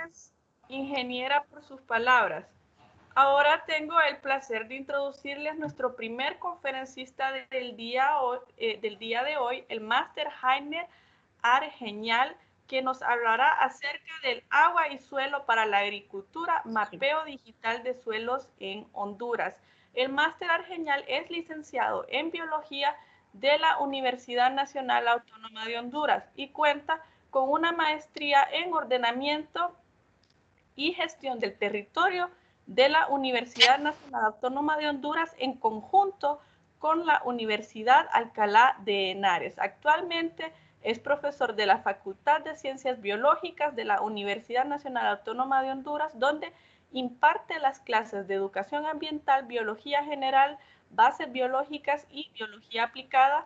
gracias, ingeniera, por sus palabras. Ahora tengo el placer de introducirles nuestro primer conferencista del día de hoy, el máster Heiner Argenial, que nos hablará acerca del agua y suelo para la agricultura, mapeo digital de suelos en Honduras. El máster Argenial es licenciado en biología de la Universidad Nacional Autónoma de Honduras y cuenta con una maestría en ordenamiento y gestión del territorio de la Universidad Nacional Autónoma de Honduras en conjunto con la Universidad Alcalá de Henares. Actualmente es profesor de la Facultad de Ciencias Biológicas de la Universidad Nacional Autónoma de Honduras, donde imparte las clases de Educación Ambiental, Biología General, Bases Biológicas y Biología Aplicada.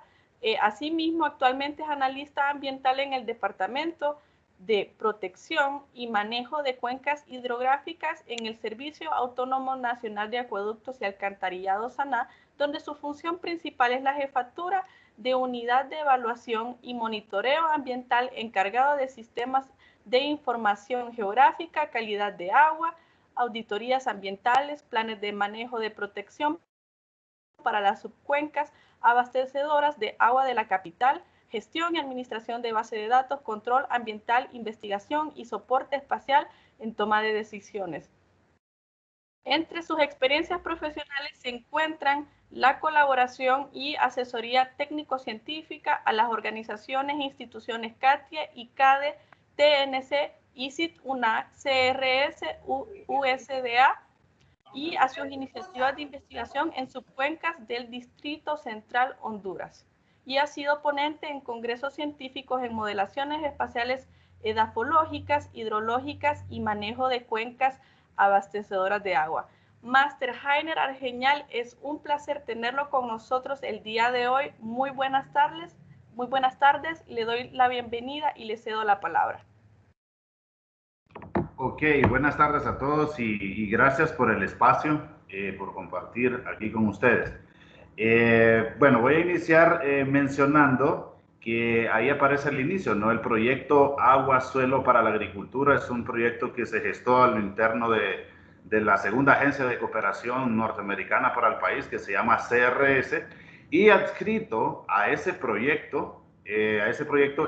Asimismo, actualmente es analista ambiental en el Departamento de Protección y Manejo de Cuencas Hidrográficas en el Servicio Autónomo Nacional de Acueductos y Alcantarillado SANA, donde su función principal es la jefatura de unidad de evaluación y monitoreo ambiental encargado de sistemas de información geográfica, calidad de agua, auditorías ambientales, planes de manejo de protección para las subcuencas abastecedoras de agua de la capital, gestión y administración de base de datos, control ambiental, investigación y soporte espacial en toma de decisiones. Entre sus experiencias profesionales se encuentran la colaboración y asesoría técnico-científica a las organizaciones e instituciones CATIE, ICADE, TNC, ICIT, UNAC, CRS, USDA, y a sus iniciativas de investigación en subcuencas del Distrito Central Honduras. Y ha sido ponente en congresos científicos en modelaciones espaciales edafológicas, hidrológicas y manejo de cuencas abastecedoras de agua. Máster Heiner Argenial, es un placer tenerlo con nosotros el día de hoy. Muy buenas tardes, le doy la bienvenida y le cedo la palabra. Ok, buenas tardes a todos y gracias por el espacio, por compartir aquí con ustedes. Bueno, voy a iniciar mencionando que ahí aparece el inicio, ¿no? El proyecto Agua Suelo para la Agricultura es un proyecto que se gestó a lo interno de la segunda agencia de cooperación norteamericana para el país, que se llama CRS, y adscrito a ese proyecto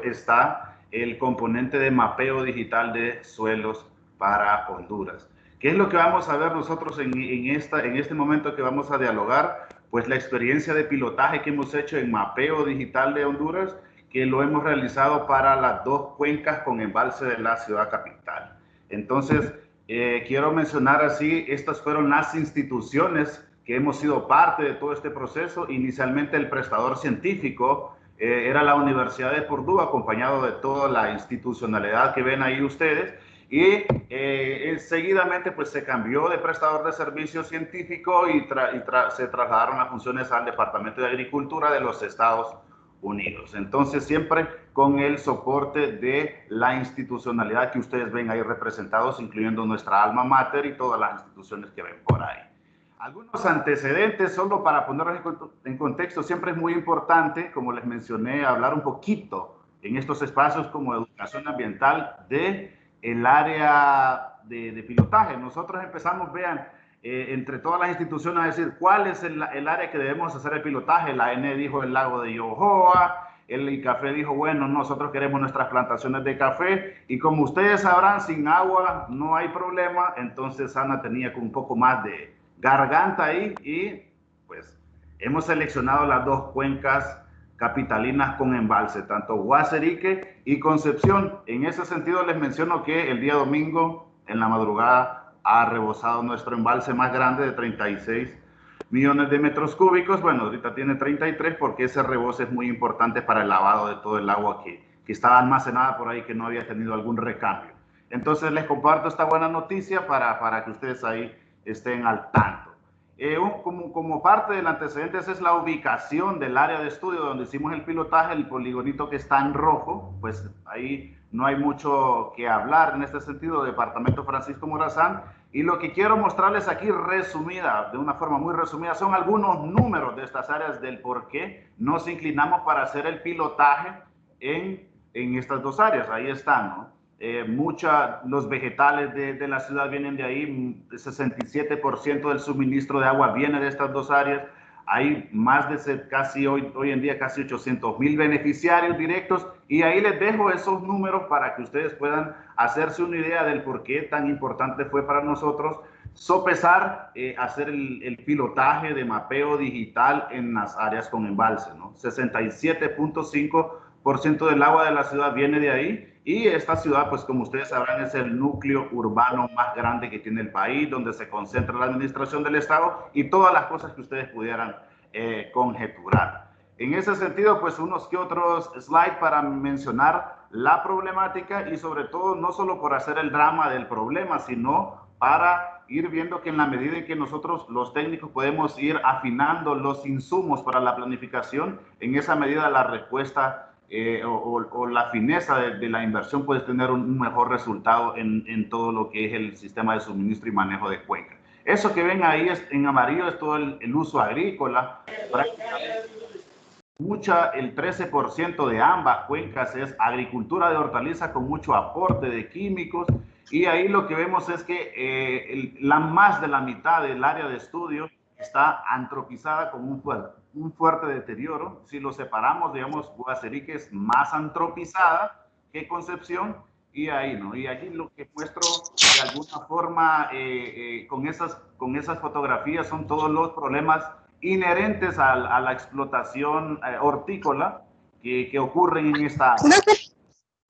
está el componente de mapeo digital de suelos para Honduras. ¿Qué es lo que vamos a ver nosotros en este momento que vamos a dialogar? Pues la experiencia de pilotaje que hemos hecho en mapeo digital de Honduras, que lo hemos realizado para las dos cuencas con embalse de la ciudad capital. Entonces, quiero mencionar así, estas fueron las instituciones que hemos sido parte de todo este proceso. Inicialmente el prestador científico era la Universidad de Purdue, acompañado de toda la institucionalidad que ven ahí ustedes, y seguidamente pues se cambió de prestador de servicio científico y se trasladaron las funciones al Departamento de Agricultura de los Estados Unidos. Entonces siempre con el soporte de la institucionalidad que ustedes ven ahí representados, incluyendo nuestra alma mater y todas las instituciones que ven por ahí. Algunos antecedentes, solo para ponerlos en contexto, siempre es muy importante, como les mencioné, hablar un poquito en estos espacios como educación ambiental de el área de pilotaje. Nosotros empezamos, vean, entre todas las instituciones a decir cuál es el área que debemos hacer el pilotaje. La ANE dijo el lago de Yohoa, el ICAFE dijo, bueno, nosotros queremos nuestras plantaciones de café, y como ustedes sabrán, sin agua no hay problema. Entonces Ana tenía con un poco más de garganta ahí y pues hemos seleccionado las dos cuencas capitalinas con embalse, tanto Guaserique y Concepción. En ese sentido les menciono que el día domingo en la madrugada ha rebosado nuestro embalse más grande de 36 millones de metros cúbicos. Bueno, ahorita tiene 33 porque ese rebose es muy importante para el lavado de todo el agua que estaba almacenada por ahí, que no había tenido algún recambio. Entonces les comparto esta buena noticia para que ustedes ahí estén al tanto. Como parte del antecedente, esa es la ubicación del área de estudio donde hicimos el pilotaje, el poligonito que está en rojo. Pues ahí no hay mucho que hablar en este sentido, Departamento Francisco Morazán. Y lo que quiero mostrarles aquí resumida, de una forma muy resumida, son algunos números de estas áreas del por qué nos inclinamos para hacer el pilotaje en estas dos áreas. Ahí están, ¿no? los vegetales de la ciudad vienen de ahí, 67% del suministro de agua viene de estas dos áreas. Hay más de hoy en día casi 800,000 beneficiarios directos, y ahí les dejo esos números para que ustedes puedan hacerse una idea del por qué tan importante fue para nosotros sopesar, hacer el pilotaje de mapeo digital en las áreas con embalse, ¿no? 67.5% del agua de la ciudad viene de ahí, y esta ciudad, pues como ustedes sabrán, es el núcleo urbano más grande que tiene el país, donde se concentra la administración del Estado y todas las cosas que ustedes pudieran conjeturar. En ese sentido, pues unos que otros slides para mencionar la problemática, y sobre todo no solo por hacer el drama del problema, sino para ir viendo que en la medida en que nosotros los técnicos podemos ir afinando los insumos para la planificación, en esa medida la respuesta o la fineza de la inversión puede tener un mejor resultado en todo lo que es el sistema de suministro y manejo de cuencas. Eso que ven ahí en amarillo es todo el uso agrícola. Prácticamente el 13% de ambas cuencas es agricultura de hortalizas con mucho aporte de químicos, y ahí lo que vemos es que más de la mitad del área de estudio está antropizada con un fuerte deterioro. Si lo separamos, digamos, Guaserique es más antropizada que Concepción, y ahí, ¿no? Y allí lo que muestro de alguna forma con esas fotografías son todos los problemas inherentes a la explotación hortícola que ocurren en esta área.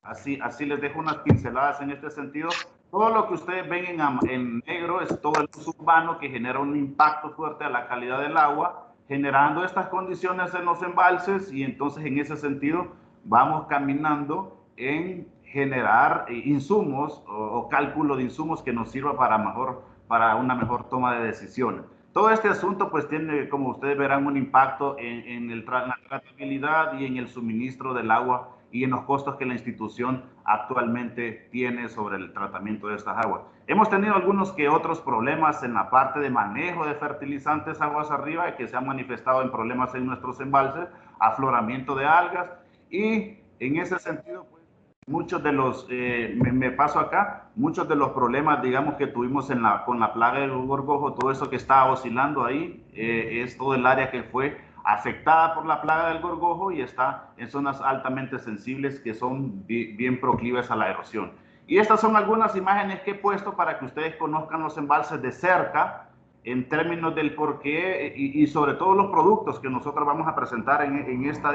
Así les dejo unas pinceladas en este sentido. Todo lo que ustedes ven en negro es todo el uso urbano que genera un impacto fuerte a la calidad del agua, generando estas condiciones en los embalses, y entonces en ese sentido vamos caminando en generar insumos o cálculo de insumos que nos sirva para una mejor toma de decisiones. Todo este asunto pues tiene, como ustedes verán, un impacto en la tratabilidad y en el suministro del agua y en los costos que la institución actualmente tiene sobre el tratamiento de estas aguas. Hemos tenido algunos que otros problemas en la parte de manejo de fertilizantes aguas arriba, que se han manifestado en problemas en nuestros embalses, afloramiento de algas, y en ese sentido, pues, muchos de los, me paso acá, muchos de los problemas, digamos, que tuvimos con la plaga del gorgojo, todo eso que está oscilando ahí, es todo el área que fue afectada por la plaga del gorgojo y está en zonas altamente sensibles que son bien proclives a la erosión. Y estas son algunas imágenes que he puesto para que ustedes conozcan los embalses de cerca, en términos del porqué y sobre todo los productos que nosotros vamos a presentar en esta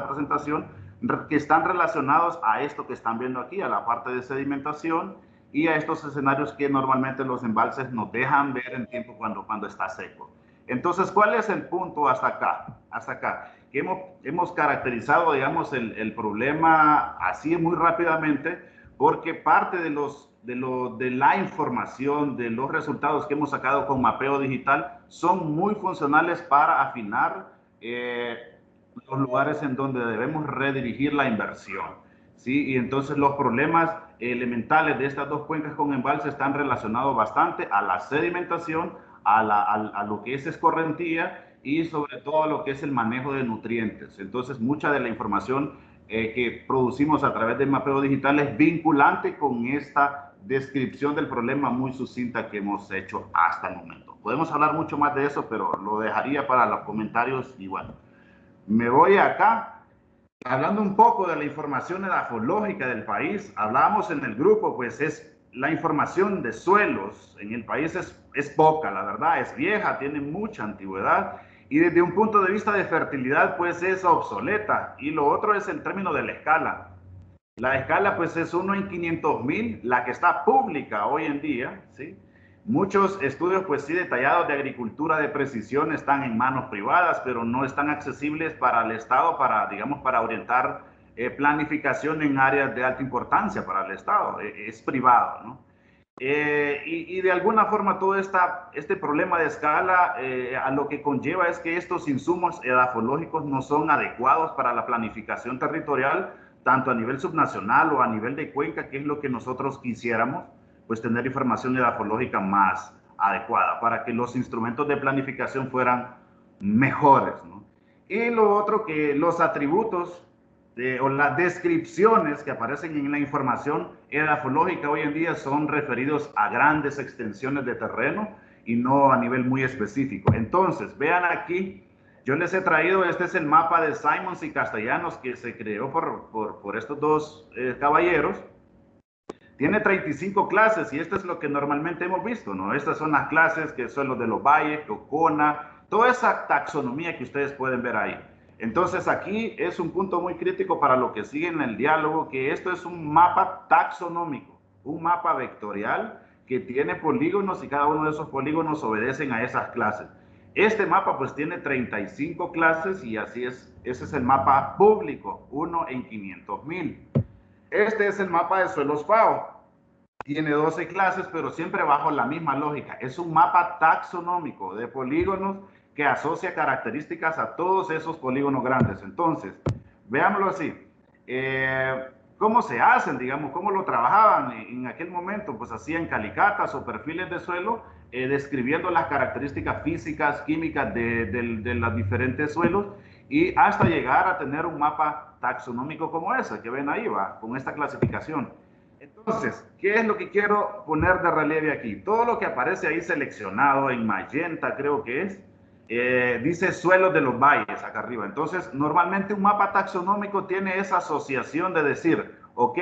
presentación, que están relacionados a esto que están viendo aquí, a la parte de sedimentación y a estos escenarios que normalmente los embalses nos dejan ver en tiempo cuando está seco. Entonces, ¿cuál es el punto hasta acá? Que hemos caracterizado, digamos, el problema así muy rápidamente, porque parte de la información, de los resultados que hemos sacado con mapeo digital, son muy funcionales para afinar los lugares en donde debemos redirigir la inversión, ¿sí? Y entonces los problemas elementales de estas dos cuencas con embalse están relacionados bastante a la sedimentación, a lo que es escorrentía y sobre todo a lo que es el manejo de nutrientes. Entonces, mucha de la información que producimos a través del mapeo digital es vinculante con esta descripción del problema muy sucinta que hemos hecho hasta el momento. Podemos hablar mucho más de eso, pero lo dejaría para los comentarios. Y bueno, me voy acá hablando un poco de la información edafológica del país. Hablábamos en el grupo, pues la información de suelos en el país es poca, la verdad, es vieja, tiene mucha antigüedad, y desde un punto de vista de fertilidad, pues es obsoleta. Y lo otro es el término de la escala. La escala, pues es 1 en 500,000, la que está pública hoy en día, ¿sí? Muchos estudios, pues sí, detallados de agricultura de precisión están en manos privadas, pero no están accesibles para el Estado, digamos, para orientar planificación en áreas de alta importancia para el Estado. Es privado, ¿no? Y de alguna forma todo este problema de escala a lo que conlleva es que estos insumos edafológicos no son adecuados para la planificación territorial, tanto a nivel subnacional o a nivel de cuenca, que es lo que nosotros quisiéramos, pues tener información edafológica más adecuada para que los instrumentos de planificación fueran mejores, ¿no? Y lo otro, que los atributos o las descripciones que aparecen en la información edafológica hoy en día son referidos a grandes extensiones de terreno y no a nivel muy específico. Entonces, vean aquí, yo les he traído, este es el mapa de Simons y Castellanos que se creó por estos dos caballeros. Tiene 35 clases y esto es lo que normalmente hemos visto, ¿no? Estas son las clases que son los de los valles, Cocona, toda esa taxonomía que ustedes pueden ver ahí. Entonces aquí es un punto muy crítico para lo que sigue en el diálogo, que esto es un mapa taxonómico, un mapa vectorial que tiene polígonos y cada uno de esos polígonos obedecen a esas clases. Este mapa pues tiene 35 clases y así es, ese es el mapa público, 1 en 500,000. Este es el mapa de suelos FAO. Tiene 12 clases, pero siempre bajo la misma lógica. Es un mapa taxonómico de polígonos que asocia características a todos esos polígonos grandes. Entonces, veámoslo así. ¿Cómo se hacen, digamos? ¿Cómo lo trabajaban en aquel momento? Pues hacían calicatas o perfiles de suelo, describiendo las características físicas, químicas de los diferentes suelos y hasta llegar a tener un mapa taxonómico como ese que ven ahí, va, con esta clasificación. Entonces, ¿qué es lo que quiero poner de relieve aquí? Todo lo que aparece ahí seleccionado en magenta, creo que es, dice suelos de los valles acá arriba. Entonces, normalmente un mapa taxonómico tiene esa asociación de decir, ok,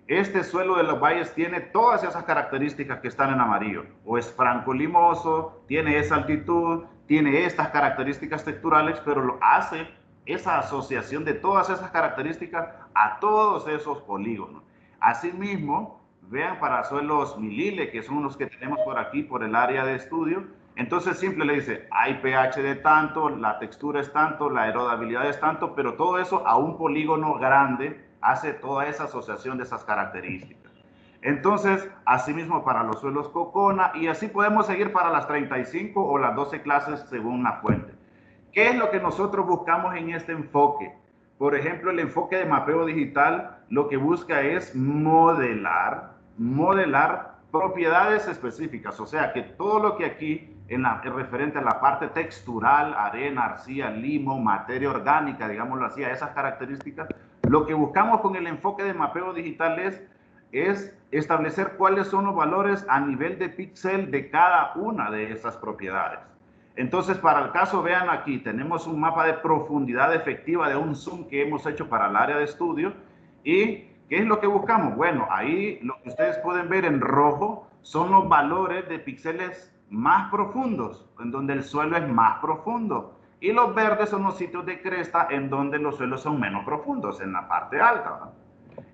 este suelo de los valles tiene todas esas características que están en amarillo. O es franco limoso, tiene esa altitud, tiene estas características texturales, pero lo hace esa asociación de todas esas características a todos esos polígonos. Asimismo, vean para suelos milile, que son los que tenemos por aquí, por el área de estudio. Entonces simple le dice, hay pH de tanto, la textura es tanto, la aerodabilidad es tanto, pero todo eso a un polígono grande hace toda esa asociación de esas características. Entonces, asimismo para los suelos Cocona, y así podemos seguir para las 35 o las 12 clases según la fuente. ¿Qué es lo que nosotros buscamos en este enfoque? Por ejemplo, el enfoque de mapeo digital lo que busca es modelar propiedades específicas. O sea, que todo lo que aquí en referente a la parte textural, arena, arcilla, limo, materia orgánica, digámoslo así, a esas características, lo que buscamos con el enfoque de mapeo digital es establecer cuáles son los valores a nivel de píxel de cada una de esas propiedades. Entonces, para el caso, vean aquí, tenemos un mapa de profundidad efectiva de un zoom que hemos hecho para el área de estudio. ¿Y qué es lo que buscamos? Bueno, ahí lo que ustedes pueden ver en rojo son los valores de píxeles más profundos, en donde el suelo es más profundo. Y los verdes son los sitios de cresta en donde los suelos son menos profundos, en la parte alta, ¿no?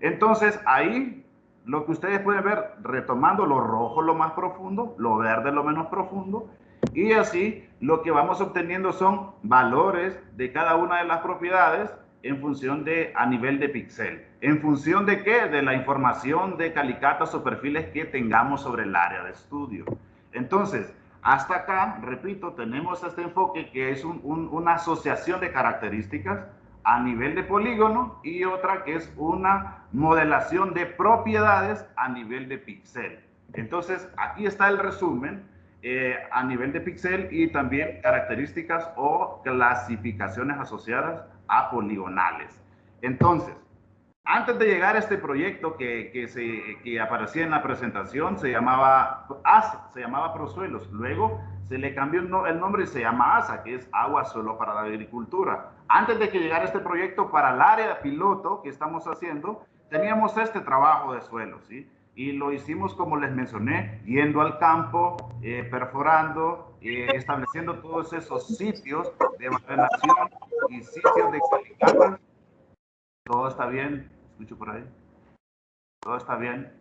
Entonces, ahí lo que ustedes pueden ver, retomando lo rojo lo más profundo, lo verde lo menos profundo, y así lo que vamos obteniendo son valores de cada una de las propiedades en función de, a nivel de píxel. ¿En función de qué? De la información de calicatas o perfiles que tengamos sobre el área de estudio. Entonces, hasta acá, repito, tenemos este enfoque que es una asociación de características a nivel de polígono y otra que es una modelación de propiedades a nivel de píxel. Entonces, aquí está el resumen a nivel de píxel y también características o clasificaciones asociadas a poligonales. Entonces, antes de llegar a este proyecto que aparecía en la presentación, se llamaba ASA, se llamaba Prosuelos. Luego se le cambió el nombre y se llama ASA, que es Agua Suelo para la Agricultura. Antes de que llegara este proyecto, para el área piloto que estamos haciendo, teníamos este trabajo de suelo, ¿sí? Y lo hicimos, como les mencioné, yendo al campo, perforando, estableciendo todos esos sitios de barrenación y sitios de calicatas. ¿Todo está bien? ¿Escucho por ahí? ¿Todo está bien?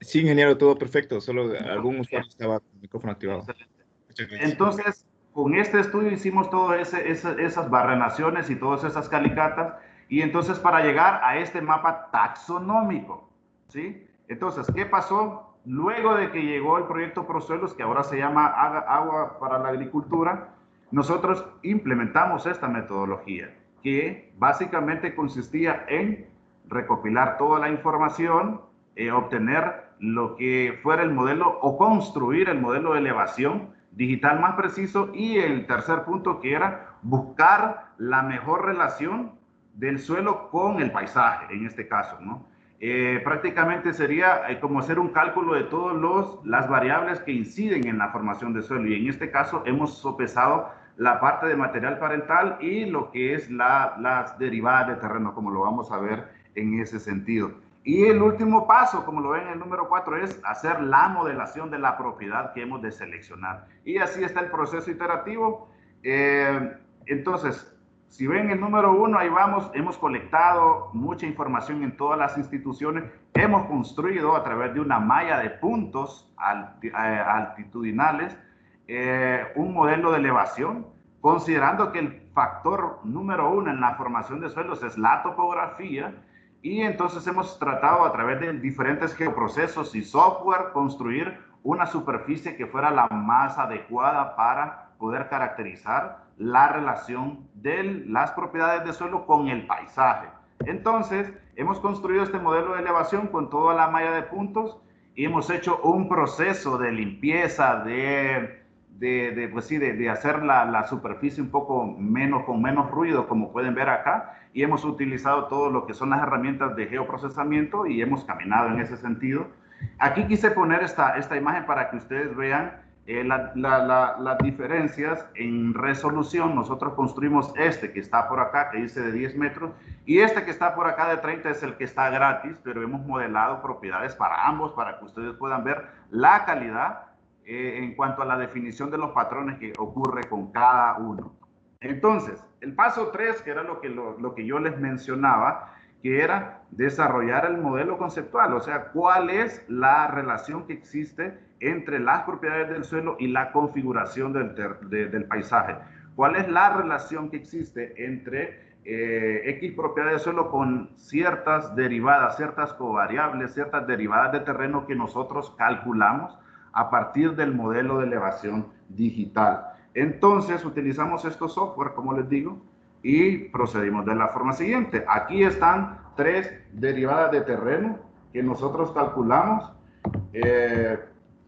Sí, ingeniero, todo perfecto. Solo algún usuario estaba con el micrófono activado. Entonces, con este estudio hicimos todas esas barrenaciones y todas esas calicatas. Y entonces para llegar a este mapa taxonómico, ¿sí? Entonces, ¿qué pasó? Luego de que llegó el proyecto Prosuelos, que ahora se llama Agua para la Agricultura, nosotros implementamos esta metodología, que básicamente consistía en recopilar toda la información, obtener lo que fuera el modelo o construir el modelo de elevación digital más preciso y el tercer punto que era buscar la mejor relación del suelo con el paisaje, en este caso, ¿no? Prácticamente sería como hacer un cálculo de todas las variables que inciden en la formación del suelo, y en este caso hemos sopesado la parte de material parental y lo que es las derivadas de terreno, como lo vamos a ver en ese sentido. Y el último paso, como lo ven en el número 4, es hacer la modelación de la propiedad que hemos de seleccionar. Y así está el proceso iterativo. Entonces, si ven el número 1, ahí vamos, hemos colectado mucha información en todas las instituciones, hemos construido a través de una malla de puntos altitudinales un modelo de elevación, considerando que el factor número 1 en la formación de suelos es la topografía, y entonces hemos tratado a través de diferentes geoprocesos y software construir una superficie que fuera la más adecuada para poder caracterizar la relación de las propiedades de suelo con el paisaje. Entonces, hemos construido este modelo de elevación con toda la malla de puntos y hemos hecho un proceso de limpieza, de hacer la superficie un poco con menos ruido, como pueden ver acá, y hemos utilizado todo lo que son las herramientas de geoprocesamiento y hemos caminado en ese sentido. Aquí quise poner esta imagen para que ustedes vean las diferencias en resolución. Nosotros construimos este que está por acá, que dice de 10 metros, y este que está por acá de 30 es el que está gratis, pero hemos modelado propiedades para ambos para que ustedes puedan ver la calidad en cuanto a la definición de los patrones que ocurre con cada uno. Entonces, el paso 3, que era lo que yo les mencionaba, que era desarrollar el modelo conceptual, o sea, cuál es la relación que existe entre las propiedades del suelo y la configuración del paisaje. ¿Cuál es la relación que existe entre X propiedades del suelo con ciertas derivadas, ciertas covariables, ciertas derivadas de terreno que nosotros calculamos a partir del modelo de elevación digital? Entonces, utilizamos estos software, como les digo, y procedimos de la forma siguiente. Aquí están 3 derivadas de terreno que nosotros calculamos.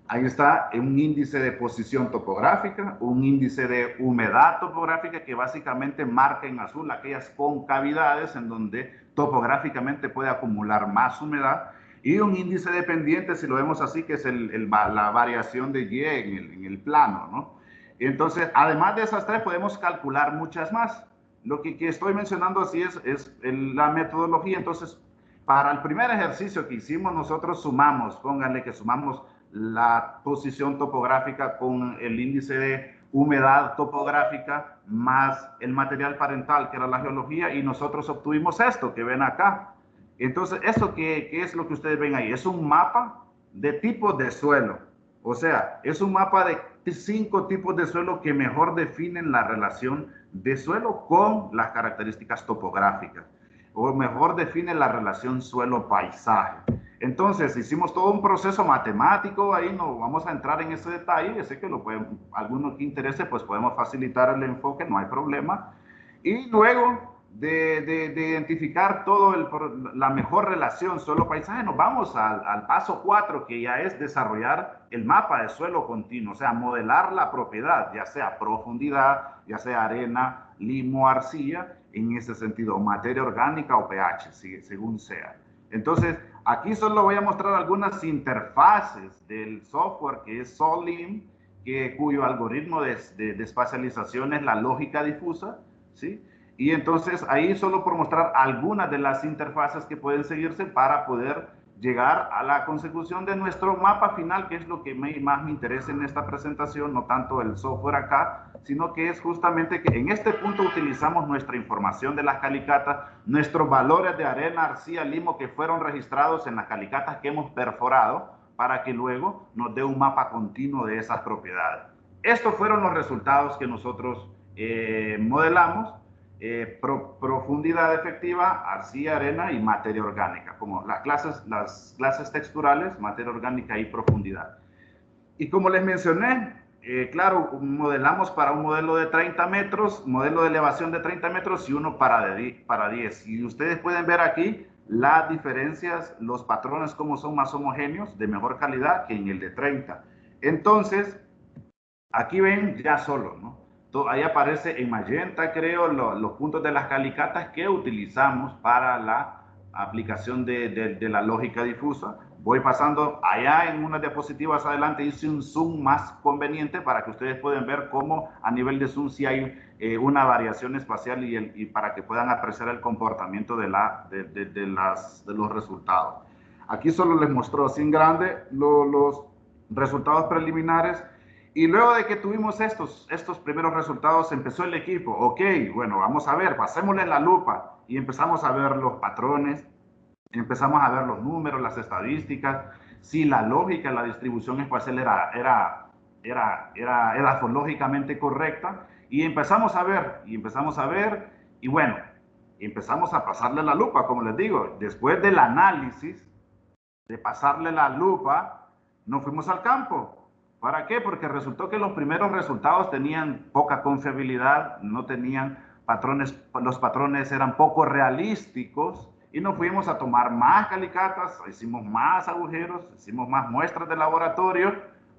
Ahí está un índice de posición topográfica, un índice de humedad topográfica que básicamente marca en azul aquellas concavidades en donde topográficamente puede acumular más humedad, y un índice de pendiente, si lo vemos así, que es la variación de Y en el plano, ¿no? Entonces, además de esas 3, podemos calcular muchas más. Lo que estoy mencionando así es la metodología. Entonces, para el primer ejercicio que hicimos, nosotros sumamos, pónganle que sumamos la posición topográfica con el índice de humedad topográfica más el material parental, que era la geología, y nosotros obtuvimos esto que ven acá. Entonces, ¿esto qué es lo que ustedes ven ahí? Es un mapa de tipos de suelo. O sea, es un mapa de 5 tipos de suelo que mejor definen la relación de suelo con las características topográficas, o mejor define la relación suelo-paisaje. Entonces, hicimos todo un proceso matemático, ahí no vamos a entrar en ese detalle, sé que alguno que interese, pues podemos facilitar el enfoque, no hay problema. Y luego de identificar la mejor relación suelo-paisaje, nos vamos al paso 4, que ya es desarrollar el mapa de suelo continuo, o sea, modelar la propiedad, ya sea profundidad, ya sea arena, limo, arcilla, en ese sentido, materia orgánica o pH, según sea. Entonces, aquí solo voy a mostrar algunas interfaces del software que es SOLIM, cuyo algoritmo de espacialización es la lógica difusa, ¿sí? Y entonces ahí solo por mostrar algunas de las interfaces que pueden seguirse para poder llegar a la consecución de nuestro mapa final, que es lo que más me interesa en esta presentación, no tanto el software acá, sino que es justamente que en este punto utilizamos nuestra información de las calicatas, nuestros valores de arena, arcilla, limo que fueron registrados en las calicatas que hemos perforado, para que luego nos dé un mapa continuo de esas propiedades. Estos fueron los resultados que nosotros modelamos. Profundidad efectiva, arcilla, arena y materia orgánica, como las clases texturales, materia orgánica y profundidad. Y como les mencioné, claro, modelamos para un modelo de 30 metros, modelo de elevación de 30 metros y uno para 10. Y ustedes pueden ver aquí las diferencias, los patrones como son más homogéneos, de mejor calidad que en el de 30. Entonces, aquí ven ya solo, ¿no? ahí aparece en magenta, creo, los puntos de las calicatas que utilizamos para la aplicación de la lógica difusa. Voy pasando allá en unas diapositivas adelante, hice un zoom más conveniente para que ustedes puedan ver cómo a nivel de zoom sí hay una variación espacial y para que puedan apreciar el comportamiento de los resultados. Aquí solo les mostró así en grande los resultados preliminares. Y luego de que tuvimos estos primeros resultados, empezó el equipo. Ok, bueno, vamos a ver, pasémosle la lupa. Y empezamos a ver los patrones, empezamos a ver los números, las estadísticas, si la lógica, la distribución espacial era zoológicamente correcta. Y empezamos a ver, y bueno, empezamos a pasarle la lupa, como les digo. Después del análisis, de pasarle la lupa, nos fuimos al campo. ¿Para qué? Porque resultó que los primeros resultados tenían poca confiabilidad, no tenían patrones, los patrones eran poco realísticos y nos fuimos a tomar más calicatas, hicimos más agujeros, hicimos más muestras de laboratorio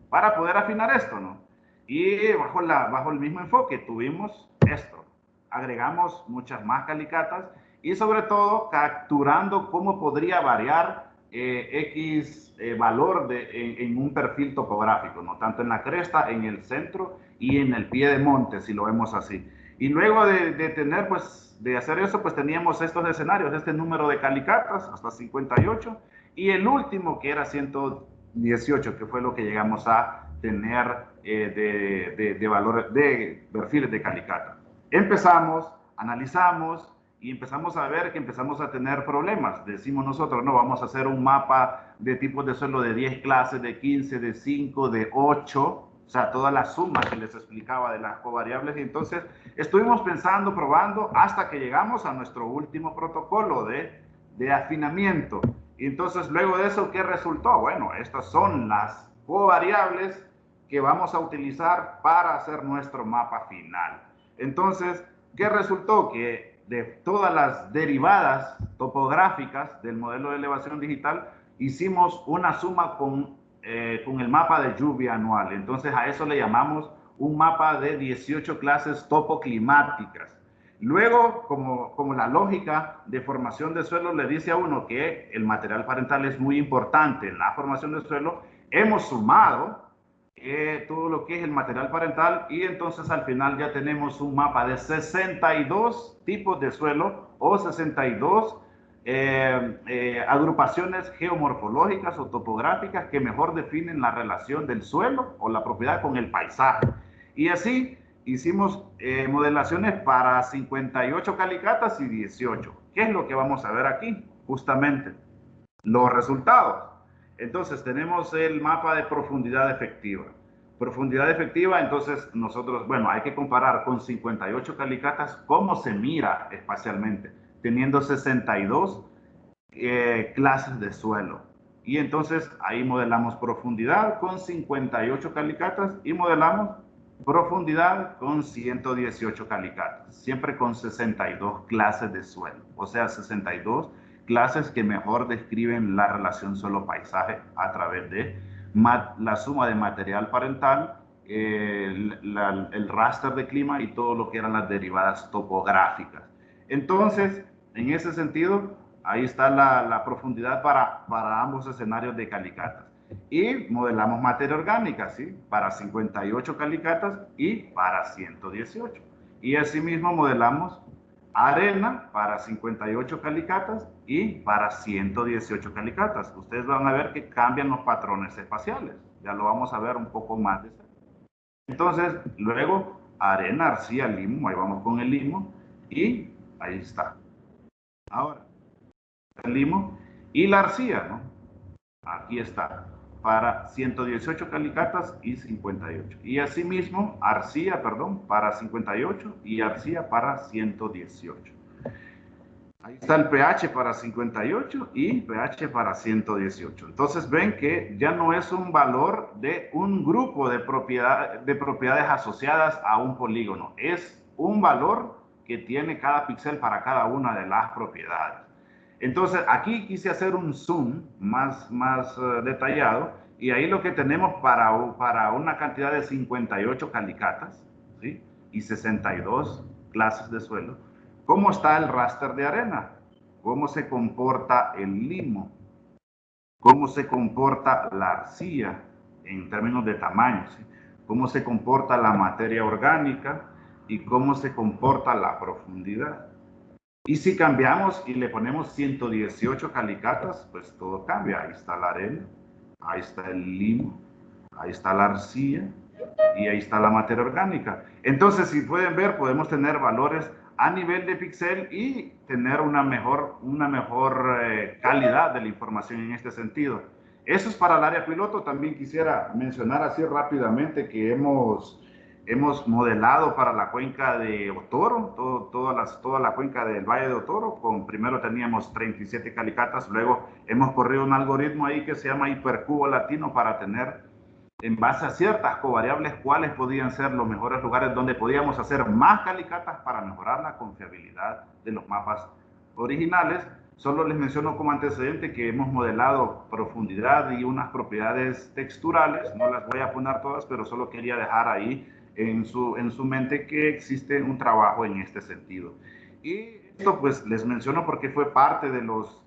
para poder afinar esto, ¿no? Y bajo el mismo enfoque tuvimos esto, agregamos muchas más calicatas y sobre todo capturando cómo podría variar X valor en un perfil topográfico, ¿no? Tanto en la cresta, en el centro y en el pie de monte, si lo vemos así. Y luego de hacer eso, pues teníamos estos escenarios, este número de calicatas, hasta 58, y el último que era 118, que fue lo que llegamos a tener de perfiles de calicata. Empezamos, analizamos, y empezamos a ver que empezamos a tener problemas. Decimos nosotros, no, vamos a hacer un mapa de tipos de suelo de 10 clases, de 15, de 5, de 8, o sea, toda la suma que les explicaba de las covariables. Y entonces estuvimos pensando, probando, hasta que llegamos a nuestro último protocolo de afinamiento. Y entonces, luego de eso, ¿qué resultó? Bueno, estas son las covariables que vamos a utilizar para hacer nuestro mapa final. Entonces, ¿qué resultó? Que de todas las derivadas topográficas del modelo de elevación digital, hicimos una suma con el mapa de lluvia anual. Entonces a eso le llamamos un mapa de 18 clases topoclimáticas. Luego, como la lógica de formación de suelo le dice a uno que el material parental es muy importante en la formación del suelo, hemos sumado todo lo que es el material parental y entonces al final ya tenemos un mapa de 62 tipos de suelo o 62 agrupaciones geomorfológicas o topográficas que mejor definen la relación del suelo o la propiedad con el paisaje. Y así hicimos modelaciones para 58 calicatas y 18. ¿Qué es lo que vamos a ver aquí? Justamente los resultados. Entonces tenemos el mapa de profundidad efectiva. Profundidad efectiva, entonces nosotros, bueno, hay que comparar con 58 calicatas cómo se mira espacialmente, teniendo 62 clases de suelo. Y entonces ahí modelamos profundidad con 58 calicatas y modelamos profundidad con 118 calicatas, siempre con 62 clases de suelo, o sea, 62 clases que mejor describen la relación suelo-paisaje a través de la suma de material parental, el raster de clima y todo lo que eran las derivadas topográficas. Entonces, en ese sentido, ahí está la profundidad para ambos escenarios de calicatas. Y modelamos materia orgánica, ¿sí? Para 58 calicatas y para 118. Y asimismo modelamos arena para 58 calicatas y para 118 calicatas. Ustedes van a ver que cambian los patrones espaciales. Ya lo vamos a ver un poco más de cerca. Entonces, luego, arena, arcilla, limo. Ahí vamos con el limo. Y ahí está. Ahora, el limo y la arcilla, ¿no? Aquí está. Para 118 calicatas y 58. Y asimismo, arcilla, perdón, para 58 y arcilla para 118. Ahí está el pH para 58 y pH para 118. Entonces ven que ya no es un valor de un grupo de propiedades asociadas a un polígono. Es un valor que tiene cada píxel para cada una de las propiedades. Entonces, aquí quise hacer un zoom más detallado y ahí lo que tenemos para una cantidad de 58 calicatas, ¿sí? y 62 clases de suelo. ¿Cómo está el raster de arena? ¿Cómo se comporta el limo? ¿Cómo se comporta la arcilla en términos de tamaño? ¿Sí? ¿Cómo se comporta la materia orgánica? ¿Y cómo se comporta la profundidad? Y si cambiamos y le ponemos 118 calicatas, pues todo cambia. Ahí está la arena, ahí está el limo, ahí está la arcilla y ahí está la materia orgánica. Entonces, si pueden ver, podemos tener valores a nivel de píxel y tener una mejor calidad de la información en este sentido. Eso es para el área piloto. También quisiera mencionar así rápidamente que hemos modelado para la cuenca de Otoro, toda la cuenca del Valle de Otoro. Primero teníamos 37 calicatas, luego hemos corrido un algoritmo ahí que se llama hipercubo latino para tener en base a ciertas covariables cuáles podían ser los mejores lugares donde podíamos hacer más calicatas para mejorar la confiabilidad de los mapas originales. Solo les menciono como antecedente que hemos modelado profundidad y unas propiedades texturales. No las voy a poner todas, pero solo quería dejar ahí en su mente que existe un trabajo en este sentido. Y esto pues les menciono porque fue parte de los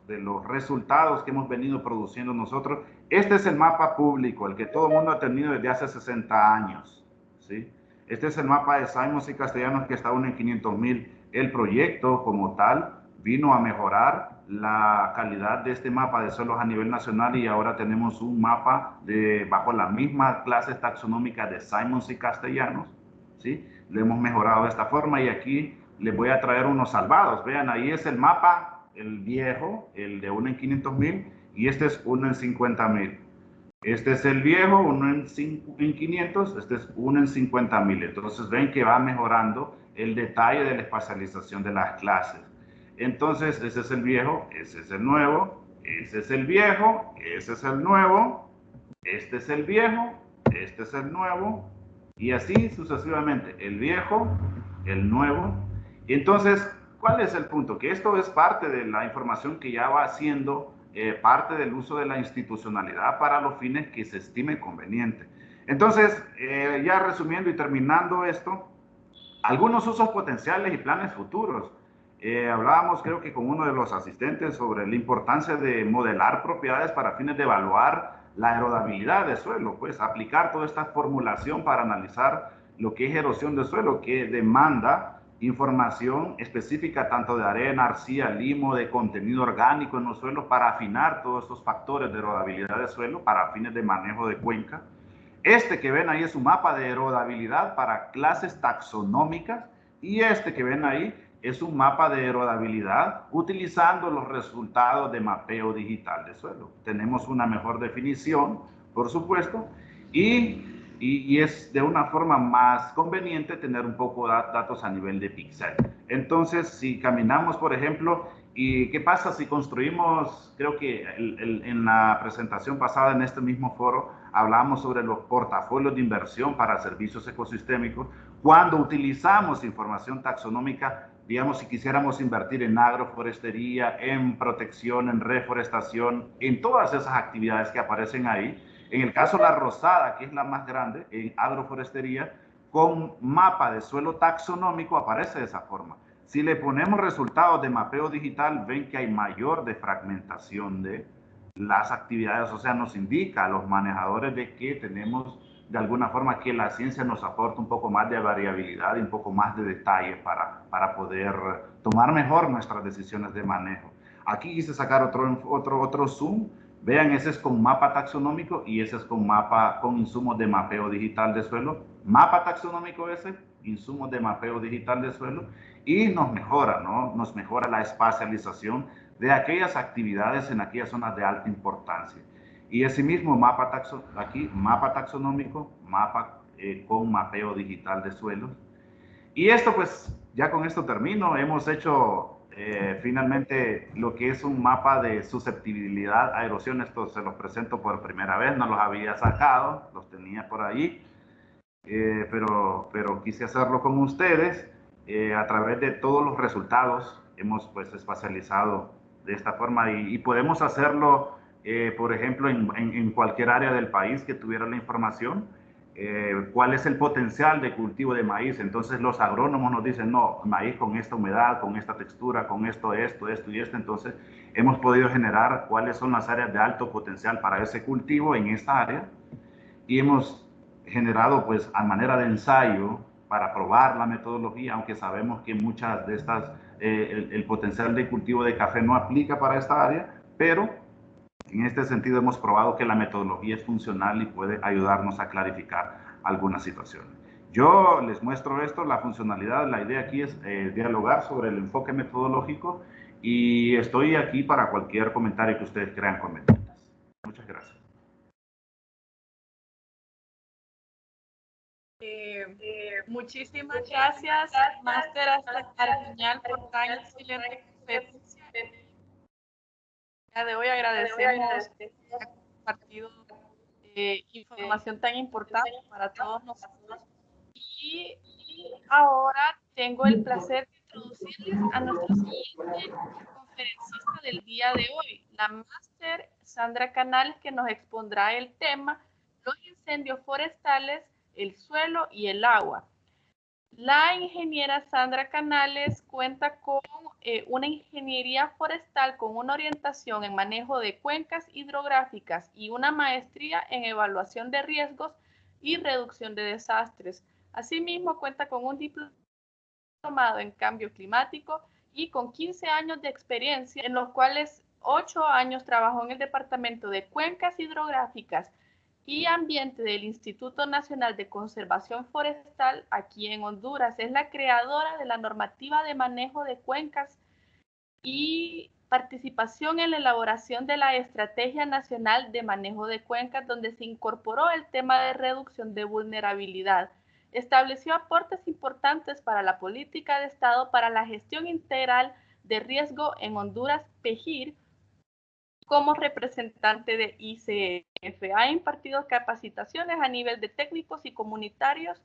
resultados que hemos venido produciendo nosotros. Este es el mapa público, el que todo el mundo ha tenido desde hace 60 años, ¿sí? Este es el mapa de Simons y Castellanos que está aún en 500,000. El proyecto como tal vino a mejorar la calidad de este mapa de suelos a nivel nacional y ahora tenemos un mapa bajo la misma clase taxonómica de Simons y Castellanos, ¿sí? Lo hemos mejorado de esta forma y aquí les voy a traer unos salvados. Vean, ahí es el mapa, el viejo, el de 1 en 500,000 y este es 1 en 50,000. Este es el viejo, 1 en 500, este es 1 en 50,000. Entonces ven que va mejorando el detalle de la espacialización de las clases. Entonces ese es el viejo, ese es el nuevo, ese es el viejo, ese es el nuevo, este es el viejo, este es el nuevo y así sucesivamente, el viejo, el nuevo. Y entonces, ¿cuál es el punto? Que esto es parte de la información que ya va haciendo parte del uso de la institucionalidad para los fines que se estime conveniente. Entonces, ya resumiendo y terminando esto, algunos usos potenciales y planes futuros. Hablábamos, creo que con uno de los asistentes, sobre la importancia de modelar propiedades para fines de evaluar la erodabilidad de suelo, pues aplicar toda esta formulación para analizar lo que es erosión de suelo, que demanda información específica tanto de arena, arcilla, limo, de contenido orgánico en los suelos para afinar todos estos factores de erodabilidad de suelo para fines de manejo de cuenca. Este que ven ahí es un mapa de erodabilidad para clases taxonómicas y este que ven ahí es un mapa de erodabilidad utilizando los resultados de mapeo digital de suelo. Tenemos una mejor definición, por supuesto, y es de una forma más conveniente tener un poco de datos a nivel de píxel. Entonces, si caminamos, por ejemplo, ¿y qué pasa si construimos? Creo que en la presentación pasada en este mismo foro hablamos sobre los portafolios de inversión para servicios ecosistémicos. Cuando utilizamos información taxonómica, digamos, si quisiéramos invertir en agroforestería, en protección, en reforestación, en todas esas actividades que aparecen ahí. En el caso de la rosada, que es la más grande, en agroforestería, con mapa de suelo taxonómico aparece de esa forma. Si le ponemos resultados de mapeo digital, ven que hay mayor defragmentación de las actividades, o sea, nos indica a los manejadores de que tenemos de alguna forma que la ciencia nos aporta un poco más de variabilidad y un poco más de detalle para poder tomar mejor nuestras decisiones de manejo. Aquí quise sacar otro zoom. Vean, ese es con mapa taxonómico y ese es con insumos de mapeo digital de suelo. Mapa taxonómico ese, insumos de mapeo digital de suelo y nos mejora, ¿no? Nos mejora la espacialización de aquellas actividades en aquellas zonas de alta importancia. Y ese mismo mapa taxonómico, mapa con mapeo digital de suelos. Y esto pues, ya con esto termino. Hemos hecho finalmente lo que es un mapa de susceptibilidad a erosión. Esto se los presento por primera vez, no los había sacado, los tenía por ahí, pero quise hacerlo con ustedes. A través de todos los resultados hemos pues espacializado de esta forma y podemos hacerlo, por ejemplo, en cualquier área del país que tuviera la información. cuál es el potencial de cultivo de maíz. Entonces los agrónomos nos dicen, no, maíz con esta humedad, con esta textura, con esto y esto. Entonces hemos podido generar cuáles son las áreas de alto potencial para ese cultivo en esta área y hemos generado pues a manera de ensayo para probar la metodología, aunque sabemos que muchas de estas, el potencial de cultivo de café no aplica para esta área, pero en este sentido hemos probado que la metodología es funcional y puede ayudarnos a clarificar algunas situaciones. Yo les muestro esto, la funcionalidad, la idea aquí es dialogar sobre el enfoque metodológico y estoy aquí para cualquier comentario que ustedes crean conveniente. Muchas gracias. Muchísimas gracias, Máster Arpiñal, por tan excelente conferencia. El día de hoy agradecemos que haya compartido información tan importante para todos nosotros. Y ahora tengo el placer de introducirles a nuestra siguiente conferencista del día de hoy, la Máster Sandra Canales, que nos expondrá el tema los incendios forestales, el suelo y el agua. La ingeniera Sandra Canales cuenta con una ingeniería forestal con una orientación en manejo de cuencas hidrográficas y una maestría en evaluación de riesgos y reducción de desastres. Asimismo, cuenta con un diplomado en cambio climático y con 15 años de experiencia, en los cuales 8 años trabajó en el Departamento de Cuencas Hidrográficas y Ambiente del Instituto Nacional de Conservación Forestal aquí en Honduras. Es la creadora de la normativa de manejo de cuencas y participación en la elaboración de la Estrategia Nacional de Manejo de Cuencas, donde se incorporó el tema de reducción de vulnerabilidad. Estableció aportes importantes para la política de Estado para la gestión integral de riesgo en Honduras, PEGIR, como representante de ICF. Ha impartido capacitaciones a nivel de técnicos y comunitarios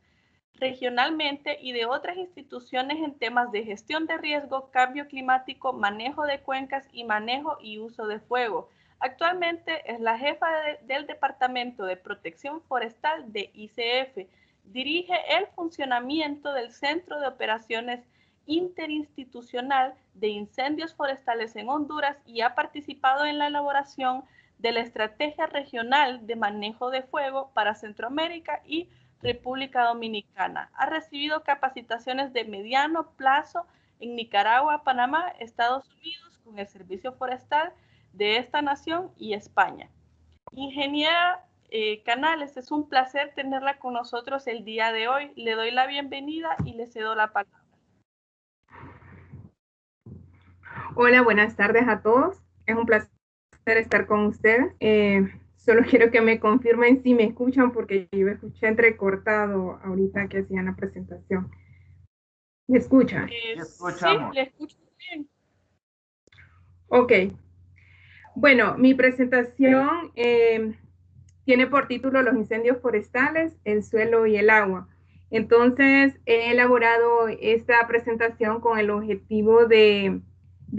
regionalmente y de otras instituciones en temas de gestión de riesgo, cambio climático, manejo de cuencas y manejo y uso de fuego. Actualmente es la jefa del Departamento de Protección Forestal de ICF. Dirige el funcionamiento del Centro de Operaciones Interinstitucional de Incendios Forestales en Honduras y ha participado en la elaboración de la Estrategia Regional de Manejo de Fuego para Centroamérica y República Dominicana. Ha recibido capacitaciones de mediano plazo en Nicaragua, Panamá, Estados Unidos, con el Servicio Forestal de esta nación y España. Ingeniera Canales, es un placer tenerla con nosotros el día de hoy. Le doy la bienvenida y le cedo la palabra. Hola, buenas tardes a todos. Es un placer estar con ustedes. Solo quiero que me confirmen si me escuchan porque yo escuché entrecortado ahorita que hacían la presentación. ¿Me escuchan? Sí, le escucho bien. Ok. Bueno, mi presentación tiene por título Los incendios forestales, el suelo y el agua. Entonces, he elaborado esta presentación con el objetivo de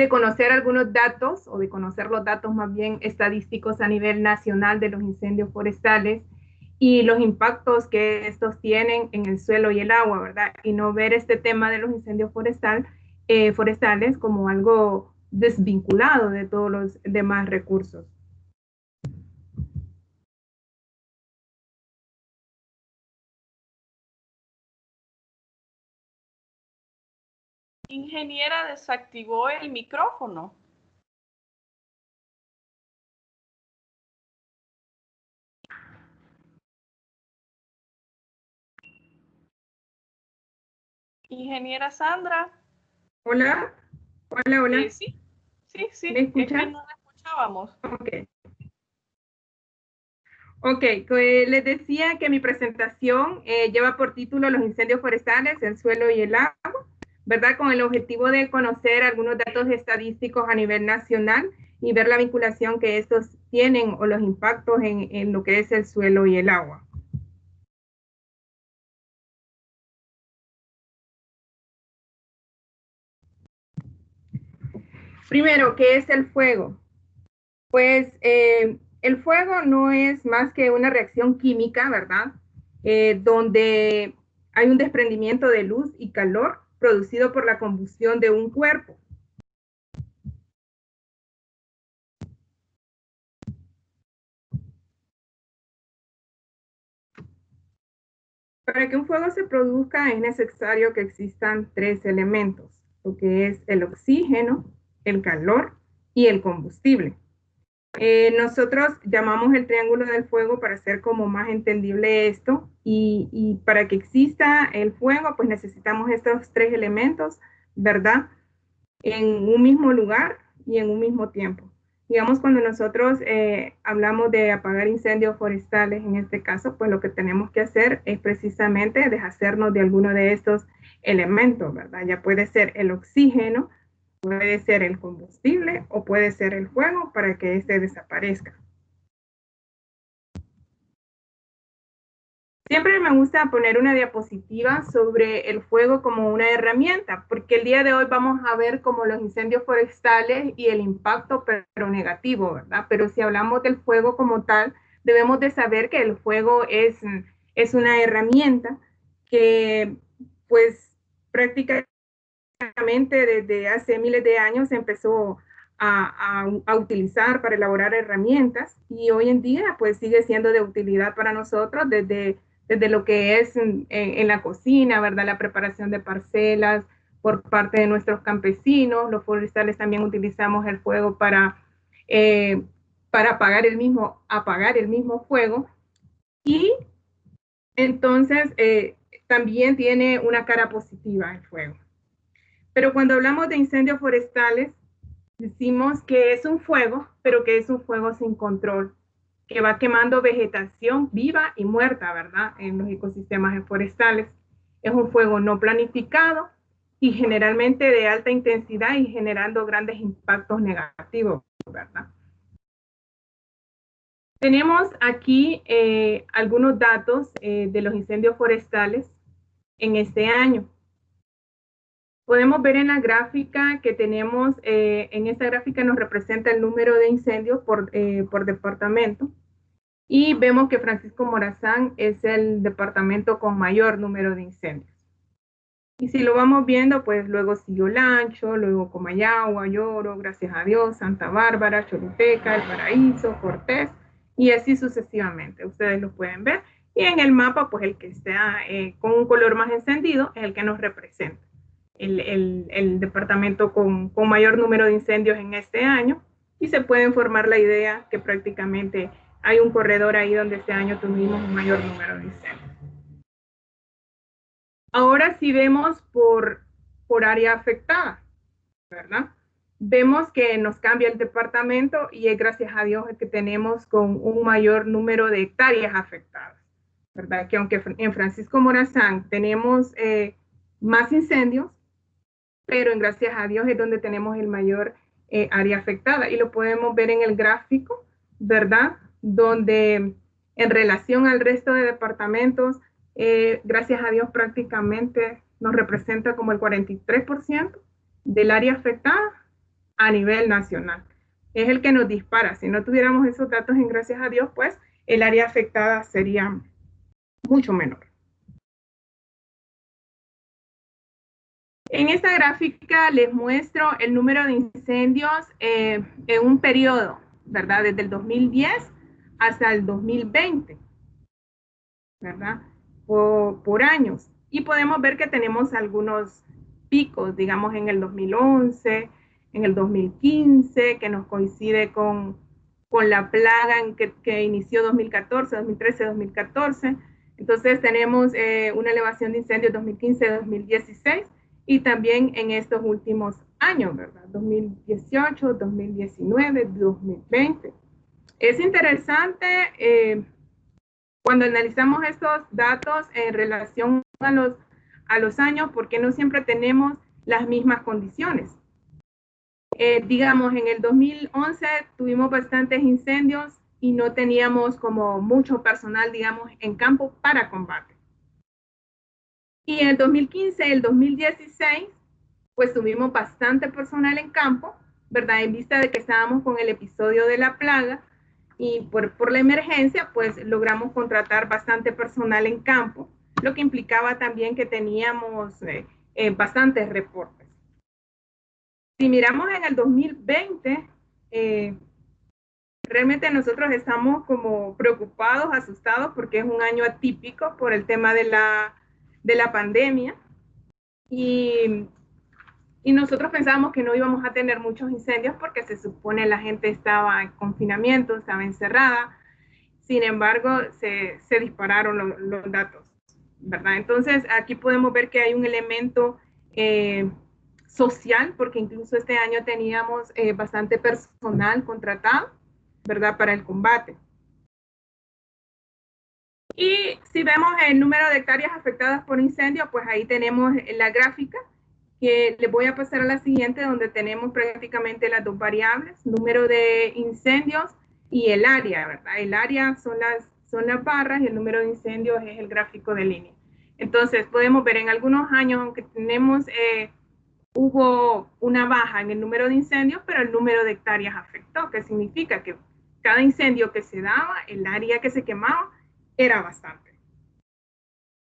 conocer algunos datos, o de conocer los datos más bien estadísticos a nivel nacional de los incendios forestales y los impactos que estos tienen en el suelo y el agua, ¿verdad? Y no ver este tema de los incendios forestales como algo desvinculado de todos los demás recursos. Ingeniera, desactivó el micrófono. Ingeniera Sandra. Hola, hola. Sí. ¿Me escuchan? Es que no la escuchábamos. Ok, les decía que mi presentación lleva por título Los incendios forestales, el suelo y el agua, ¿verdad? Con el objetivo de conocer algunos datos estadísticos a nivel nacional y ver la vinculación que estos tienen o los impactos en lo que es el suelo y el agua. Primero, ¿qué es el fuego? Pues el fuego no es más que una reacción química, ¿verdad? donde hay un desprendimiento de luz y calor producido por la combustión de un cuerpo. Para que un fuego se produzca es necesario que existan tres elementos, lo que es el oxígeno, el calor y el combustible. Nosotros llamamos el triángulo del fuego para hacer como más entendible esto, y para que exista el fuego pues necesitamos estos tres elementos, ¿verdad? En un mismo lugar y en un mismo tiempo. Digamos, cuando nosotros hablamos de apagar incendios forestales, en este caso, pues lo que tenemos que hacer es precisamente deshacernos de alguno de estos elementos, ¿verdad? Ya puede ser el oxígeno, puede ser el combustible o puede ser el fuego para que este desaparezca. Siempre me gusta poner una diapositiva sobre el fuego como una herramienta, porque el día de hoy vamos a ver como los incendios forestales y el impacto, pero negativo, ¿verdad? Pero si hablamos del fuego como tal, debemos de saber que el fuego es una herramienta que, pues, prácticamente desde hace miles de años se empezó a utilizar para elaborar herramientas, y hoy en día pues sigue siendo de utilidad para nosotros desde lo que es en la cocina, ¿verdad? La preparación de parcelas por parte de nuestros campesinos. Los forestales también utilizamos el fuego para apagar el mismo fuego. Y entonces también tiene una cara positiva el fuego. Pero cuando hablamos de incendios forestales, decimos que es un fuego, pero que es un fuego sin control, que va quemando vegetación viva y muerta, ¿verdad? En los ecosistemas forestales. Es un fuego no planificado y generalmente de alta intensidad y generando grandes impactos negativos, ¿verdad? Tenemos aquí algunos datos de los incendios forestales en este año. Podemos ver en la gráfica que tenemos, en esta gráfica nos representa el número de incendios por departamento, y vemos que Francisco Morazán es el departamento con mayor número de incendios. Y si lo vamos viendo, pues luego siguió Lancho, luego Comayagua, Lloro, Gracias a Dios, Santa Bárbara, Choluteca, El Paraíso, Cortés, y así sucesivamente. Ustedes lo pueden ver. Y en el mapa, pues el que está con un color más encendido es el que nos representa. El departamento con mayor número de incendios en este año, y se pueden formar la idea que prácticamente hay un corredor ahí donde este año tuvimos un mayor número de incendios. Ahora sí vemos por área afectada, ¿verdad? Vemos que nos cambia el departamento y es gracias a Dios que tenemos con un mayor número de hectáreas afectadas, ¿verdad? Que aunque en Francisco Morazán tenemos más incendios, pero en gracias a Dios es donde tenemos el mayor área afectada, y lo podemos ver en el gráfico, ¿verdad? Donde en relación al resto de departamentos, gracias a Dios prácticamente nos representa como el 43% del área afectada a nivel nacional. Es el que nos dispara. Si no tuviéramos esos datos en gracias a Dios, pues el área afectada sería mucho menor. En esta gráfica les muestro el número de incendios en un periodo, ¿verdad? Desde el 2010 hasta el 2020, ¿verdad? Por años. Y podemos ver que tenemos algunos picos, digamos en el 2011, en el 2015, que nos coincide con la plaga que inició 2014, 2013, 2014. Entonces tenemos una elevación de incendios 2015, 2016, y también en estos últimos años, ¿verdad? 2018, 2019, 2020. Es interesante cuando analizamos estos datos en relación a los años, porque no siempre tenemos las mismas condiciones. Digamos, en el 2011 tuvimos bastantes incendios y no teníamos como mucho personal, digamos, en campo para combate. Y en el 2015, el 2016, pues tuvimos bastante personal en campo, ¿verdad? En vista de que estábamos con el episodio de la plaga, y por la emergencia, pues logramos contratar bastante personal en campo, lo que implicaba también que teníamos bastantes reportes. Si miramos en el 2020, realmente nosotros estamos como preocupados, asustados, porque es un año atípico por el tema de la pandemia. Y nosotros pensábamos que no íbamos a tener muchos incendios porque se supone la gente estaba en confinamiento, estaba encerrada. Sin embargo, se dispararon los datos, ¿verdad? Entonces, aquí podemos ver que hay un elemento social, porque incluso este año teníamos bastante personal contratado, ¿verdad? Para el combate. Y si vemos el número de hectáreas afectadas por incendio, pues ahí tenemos la gráfica, que les voy a pasar a la siguiente, donde tenemos prácticamente las dos variables, número de incendios y el área, ¿verdad? El área son las barras y el número de incendios es el gráfico de línea. Entonces, podemos ver en algunos años, aunque tenemos, hubo una baja en el número de incendios, pero el número de hectáreas afectó, que significa que cada incendio que se daba, el área que se quemaba, era bastante.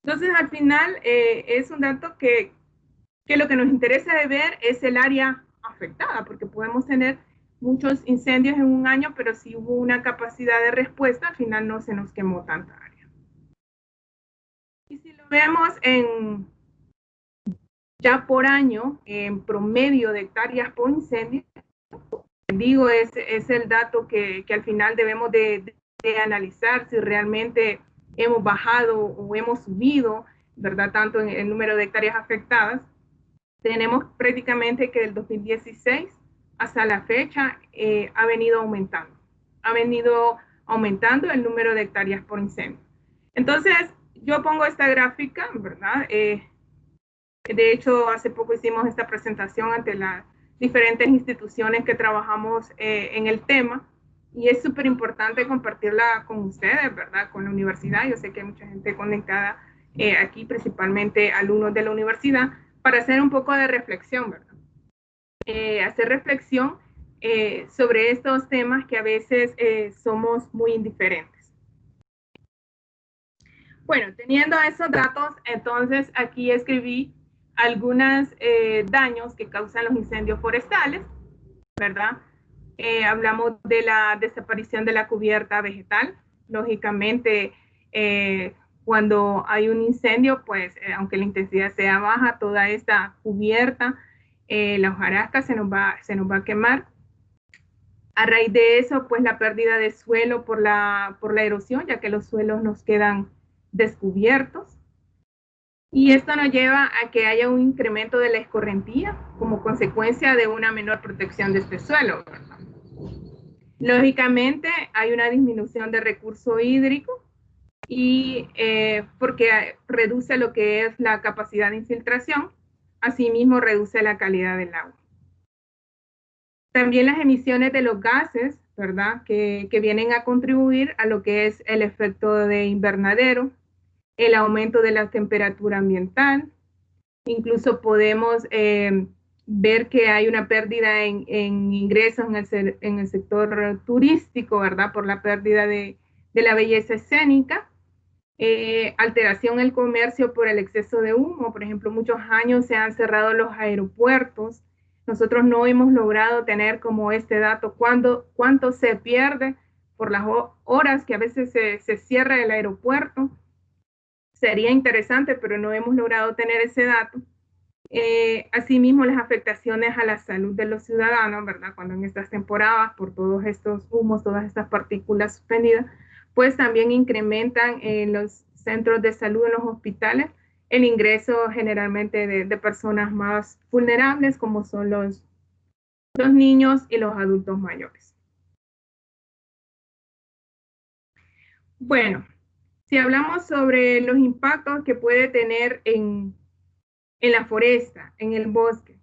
Entonces, al final, es un dato que lo que nos interesa de ver es el área afectada, porque podemos tener muchos incendios en un año, pero si hubo una capacidad de respuesta, al final no se nos quemó tanta área. Y si lo vemos ya por año, en promedio de hectáreas por incendio, digo, es el dato que al final debemos de analizar si realmente hemos bajado o hemos subido, ¿verdad? Tanto en el número de hectáreas afectadas. Tenemos prácticamente que del 2016 hasta la fecha ha venido aumentando el número de hectáreas por incendio. Entonces, yo pongo esta gráfica, ¿verdad? De hecho, hace poco hicimos esta presentación ante las diferentes instituciones que trabajamos en el tema, y es súper importante compartirla con ustedes, ¿verdad? Con la universidad. Yo sé que hay mucha gente conectada aquí, principalmente alumnos de la universidad, para hacer un poco de reflexión, ¿verdad? Hacer reflexión sobre estos temas que a veces somos muy indiferentes. Bueno, teniendo esos datos, entonces aquí escribí algunos daños que causan los incendios forestales, ¿verdad? Hablamos de la desaparición de la cubierta vegetal. Lógicamente, cuando hay un incendio, pues aunque la intensidad sea baja, toda esta cubierta, la hojarasca se nos va a quemar. A raíz de eso, pues la pérdida de suelo por la erosión, ya que los suelos nos quedan descubiertos. Y esto nos lleva a que haya un incremento de la escorrentía como consecuencia de una menor protección de este suelo, ¿verdad? Lógicamente, hay una disminución de recurso hídrico y porque reduce lo que es la capacidad de infiltración, asimismo reduce la calidad del agua. También las emisiones de los gases, ¿verdad? Que vienen a contribuir a lo que es el efecto de invernadero, el aumento de la temperatura ambiental. Incluso podemos ver que hay una pérdida en ingresos en el sector turístico, ¿verdad? Por la pérdida de la belleza escénica. Alteración en el comercio por el exceso de humo. Por ejemplo, muchos años se han cerrado los aeropuertos. Nosotros no hemos logrado tener como este dato cuánto se pierde por las horas que a veces se cierra el aeropuerto. Sería interesante, pero no hemos logrado tener ese dato. Asimismo, las afectaciones a la salud de los ciudadanos, ¿verdad? Cuando en estas temporadas, por todos estos humos, todas estas partículas suspendidas, pues también incrementan en los centros de salud, en los hospitales, el ingreso generalmente de personas más vulnerables, como son los niños y los adultos mayores. Bueno, si hablamos sobre los impactos que puede tener en la foresta, en el bosque.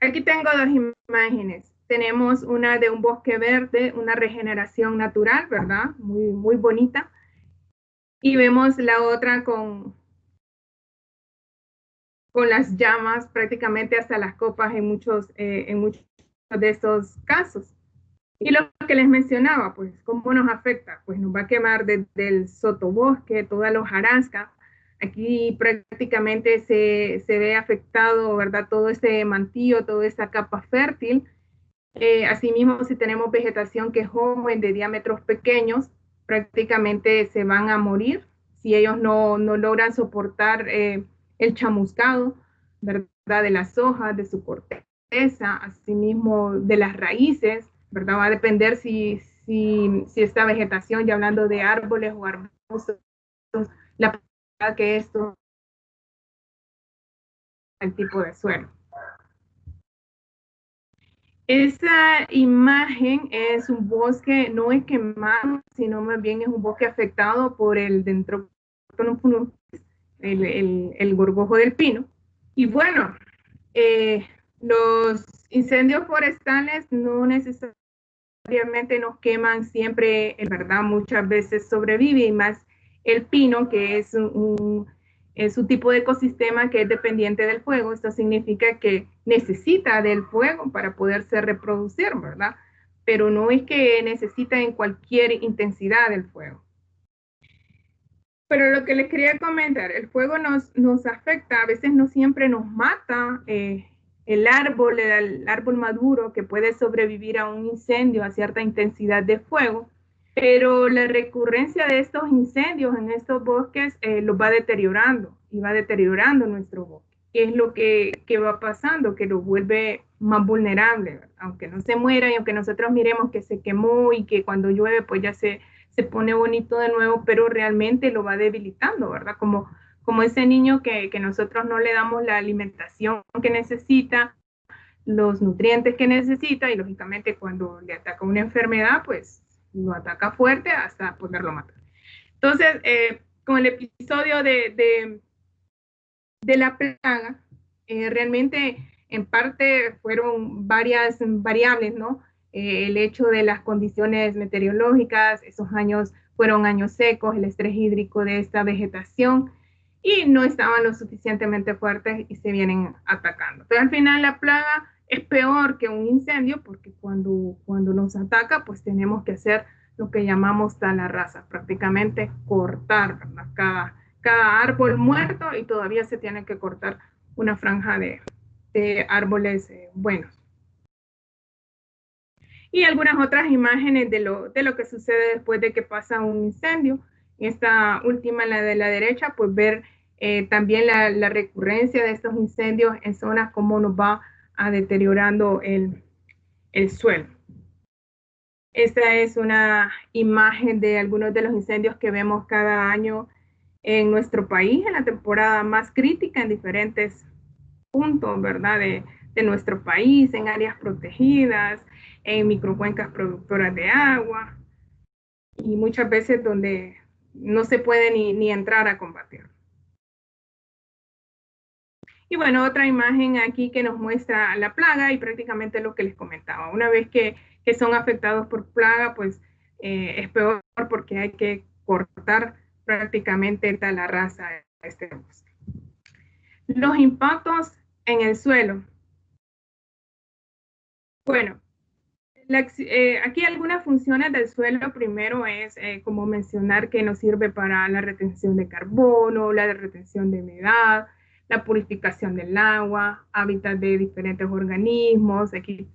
Aquí tengo dos imágenes. Tenemos una de un bosque verde, una regeneración natural, ¿verdad? Muy, muy bonita. Y vemos la otra con las llamas prácticamente hasta las copas en muchos de estos casos. Y lo que les mencionaba, pues, ¿cómo nos afecta? Pues nos va a quemar desde el sotobosque, toda la hojarasca. Aquí prácticamente se ve afectado, ¿verdad? Todo este mantillo, toda esta capa fértil. Asimismo, si tenemos vegetación que es joven, de diámetros pequeños, prácticamente se van a morir si ellos no logran soportar el chamuscado, ¿verdad? De las hojas, de su corteza, asimismo de las raíces, ¿verdad? Va a depender si esta vegetación, ya hablando de árboles o arbustos, la que esto, el tipo de suelo. Esa imagen es un bosque, no es quemado, sino más bien es un bosque afectado por el Dendroctonum, el gorgojo del pino. Y bueno, los incendios forestales no necesariamente nos queman siempre, en verdad, muchas veces sobrevive, y más el pino, que es un tipo de ecosistema que es dependiente del fuego. Esto significa que necesita del fuego para poderse reproducir, ¿verdad? Pero no es que necesita en cualquier intensidad del fuego. Pero lo que les quería comentar, el fuego nos afecta, a veces no siempre nos mata. El árbol maduro que puede sobrevivir a un incendio, a cierta intensidad de fuego, pero la recurrencia de estos incendios en estos bosques los va deteriorando y va deteriorando nuestro bosque. ¿Qué es lo que va pasando? Que lo vuelve más vulnerable, ¿verdad? Aunque no se muera y aunque nosotros miremos que se quemó y que cuando llueve pues ya se pone bonito de nuevo, pero realmente lo va debilitando, ¿verdad? Como ese niño que nosotros no le damos la alimentación que necesita, los nutrientes que necesita, y lógicamente cuando le ataca una enfermedad, pues lo ataca fuerte hasta poderlo matar. Entonces, con el episodio de la plaga, realmente en parte fueron varias variables, ¿no? El hecho de las condiciones meteorológicas, esos años fueron años secos, el estrés hídrico de esta vegetación, y no estaban lo suficientemente fuertes y se vienen atacando. Pero al final la plaga es peor que un incendio, porque cuando nos ataca, pues tenemos que hacer lo que llamamos tala rasa, prácticamente cortar, ¿verdad? Cada árbol muerto, y todavía se tiene que cortar una franja de árboles buenos. Y algunas otras imágenes de lo que sucede después de que pasa un incendio. Esta última, la de la derecha, pues ver también la recurrencia de estos incendios en zonas, cómo nos va deteriorando el suelo. Esta es una imagen de algunos de los incendios que vemos cada año en nuestro país, en la temporada más crítica, en diferentes puntos, ¿verdad? De nuestro país, en áreas protegidas, en microcuencas productoras de agua, y muchas veces donde no se puede ni entrar a combatir. Y bueno, otra imagen aquí que nos muestra la plaga y prácticamente lo que les comentaba. Una vez que son afectados por plaga, pues es peor, porque hay que cortar prácticamente tala rasa de este bosque. Los impactos en el suelo. Bueno, aquí algunas funciones del suelo. Primero es como mencionar que nos sirve para la retención de carbono, la retención de humedad, la purificación del agua, hábitat de diferentes organismos, aquí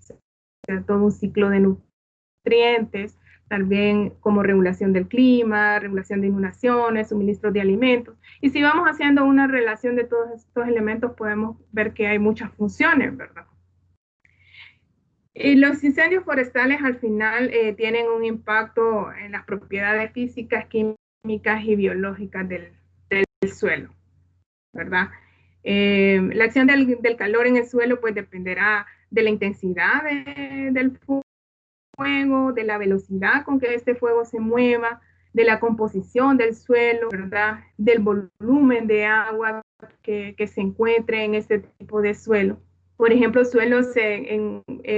todo un ciclo de nutrientes, también como regulación del clima, regulación de inundaciones, suministro de alimentos. Y si vamos haciendo una relación de todos estos elementos, podemos ver que hay muchas funciones, ¿verdad? Y los incendios forestales al final tienen un impacto en las propiedades físicas, químicas y biológicas del suelo, ¿verdad? La acción del calor en el suelo pues dependerá de la intensidad del fuego, de la velocidad con que este fuego se mueva, de la composición del suelo, ¿verdad? Del volumen de agua que se encuentre en este tipo de suelo. Por ejemplo, suelos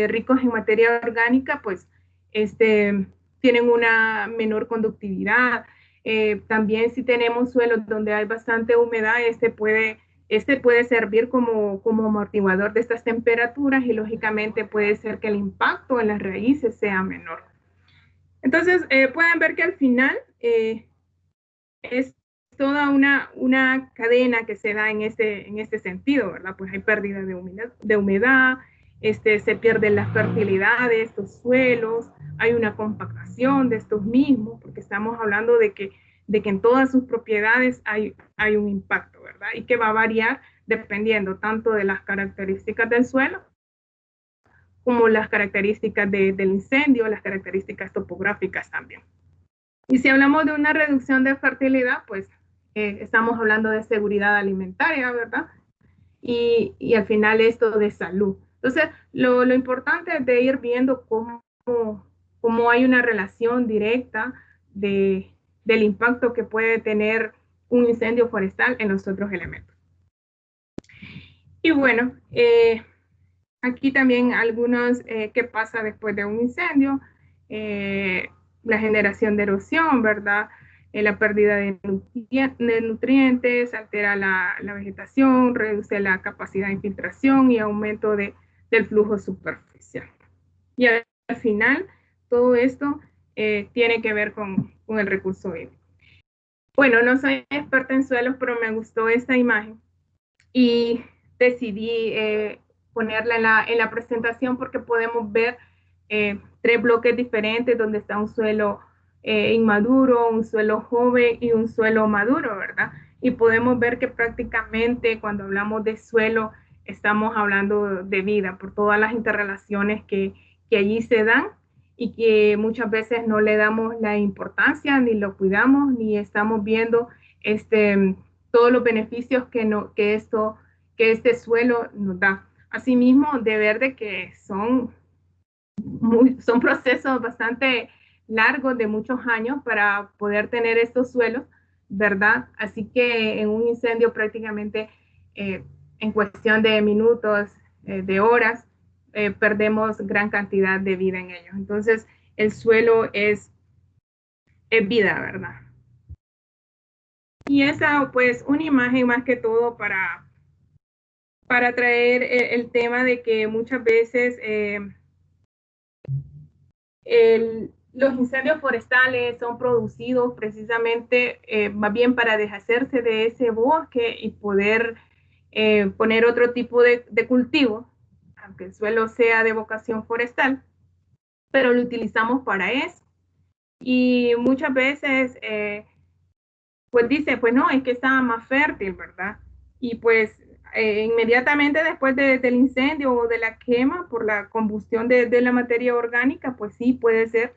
ricos en materia orgánica, pues tienen una menor conductividad. También si tenemos suelos donde hay bastante humedad, puede este puede servir como amortiguador de estas temperaturas y lógicamente puede ser que el impacto en las raíces sea menor. Entonces, pueden ver que al final es toda una cadena que se da en este sentido, ¿verdad? Pues hay pérdida de humedad, se pierde la fertilidad de estos suelos, hay una compactación de estos mismos, porque estamos hablando de que en todas sus propiedades hay un impacto, ¿verdad? Y que va a variar dependiendo tanto de las características del suelo como las características del incendio, las características topográficas también. Y si hablamos de una reducción de fertilidad, pues estamos hablando de seguridad alimentaria, ¿verdad? Y al final esto de salud. Entonces, lo importante es de ir viendo cómo hay una relación directa del impacto que puede tener un incendio forestal en los otros elementos. Y bueno, aquí también algunos, qué pasa después de un incendio, la generación de erosión, ¿verdad? La pérdida de nutrientes, altera la vegetación, reduce la capacidad de infiltración y aumento del flujo superficial. Y al final, todo esto tiene que ver con el recurso hídrico. Bueno, no soy experta en suelos, pero me gustó esta imagen y decidí ponerla en la presentación porque podemos ver 3 bloques diferentes donde está un suelo inmaduro, un suelo joven y un suelo maduro, ¿verdad? Y podemos ver que prácticamente cuando hablamos de suelo estamos hablando de vida por todas las interrelaciones que allí se dan y que muchas veces no le damos la importancia, ni lo cuidamos, ni estamos viendo todos los beneficios que este suelo nos da. Asimismo, de ver de que son procesos bastante largos de muchos años para poder tener estos suelos, ¿verdad? Así que en un incendio prácticamente en cuestión de minutos, de horas, perdemos gran cantidad de vida en ellos. Entonces, el suelo es vida, ¿verdad? Y esa, pues, una imagen más que todo para traer el tema de que muchas veces los incendios forestales son producidos precisamente más bien para deshacerse de ese bosque y poder poner otro tipo de cultivo, aunque el suelo sea de vocación forestal, pero lo utilizamos para eso. Y muchas veces, pues dice, pues no, es que estaba más fértil, ¿verdad? Y pues inmediatamente después del incendio o de la quema por la combustión de la materia orgánica, pues sí puede ser,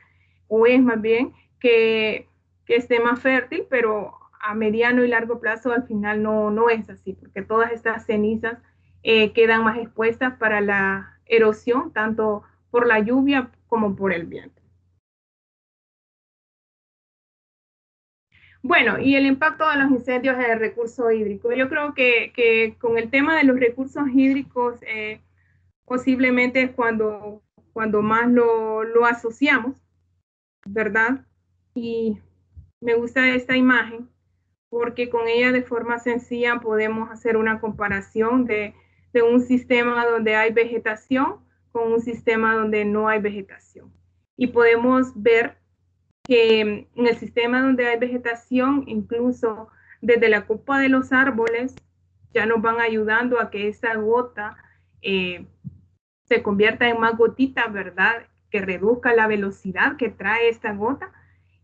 o es más bien, que esté más fértil, pero a mediano y largo plazo al final no es así, porque todas estas cenizas quedan más expuestas para la erosión, tanto por la lluvia como por el viento. Bueno, y el impacto de los incendios en el recurso hídrico. Yo creo que con el tema de los recursos hídricos, posiblemente es cuando más lo asociamos, ¿verdad? Y me gusta esta imagen porque con ella de forma sencilla podemos hacer una comparación de un sistema donde hay vegetación con un sistema donde no hay vegetación. Y podemos ver que en el sistema donde hay vegetación, incluso desde la copa de los árboles, ya nos van ayudando a que esa gota se convierta en más gotitas, ¿verdad? Que reduzca la velocidad que trae esta gota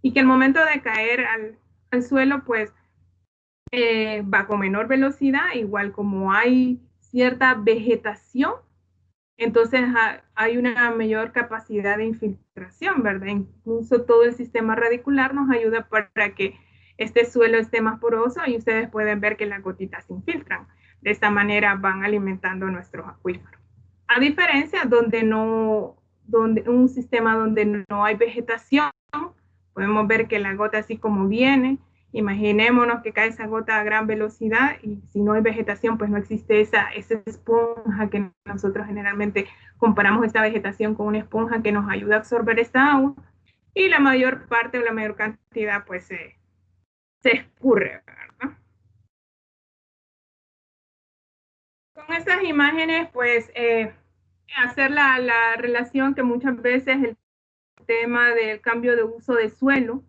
y que al momento de caer al suelo, pues va con menor velocidad, igual como hay cierta vegetación, entonces hay una mayor capacidad de infiltración, ¿verdad? Incluso todo el sistema radicular nos ayuda para que este suelo esté más poroso y ustedes pueden ver que las gotitas se infiltran. De esta manera van alimentando nuestros acuíferos. A diferencia donde un sistema donde no hay vegetación, podemos ver que la gota así como viene, imaginémonos que cae esa gota a gran velocidad y si no hay vegetación, pues no existe esa esponja que nosotros generalmente comparamos esta vegetación con una esponja que nos ayuda a absorber esta agua y la mayor parte o la mayor cantidad pues se escurre, ¿verdad? Con estas imágenes, pues, hacer la relación que muchas veces el tema del cambio de uso de suelo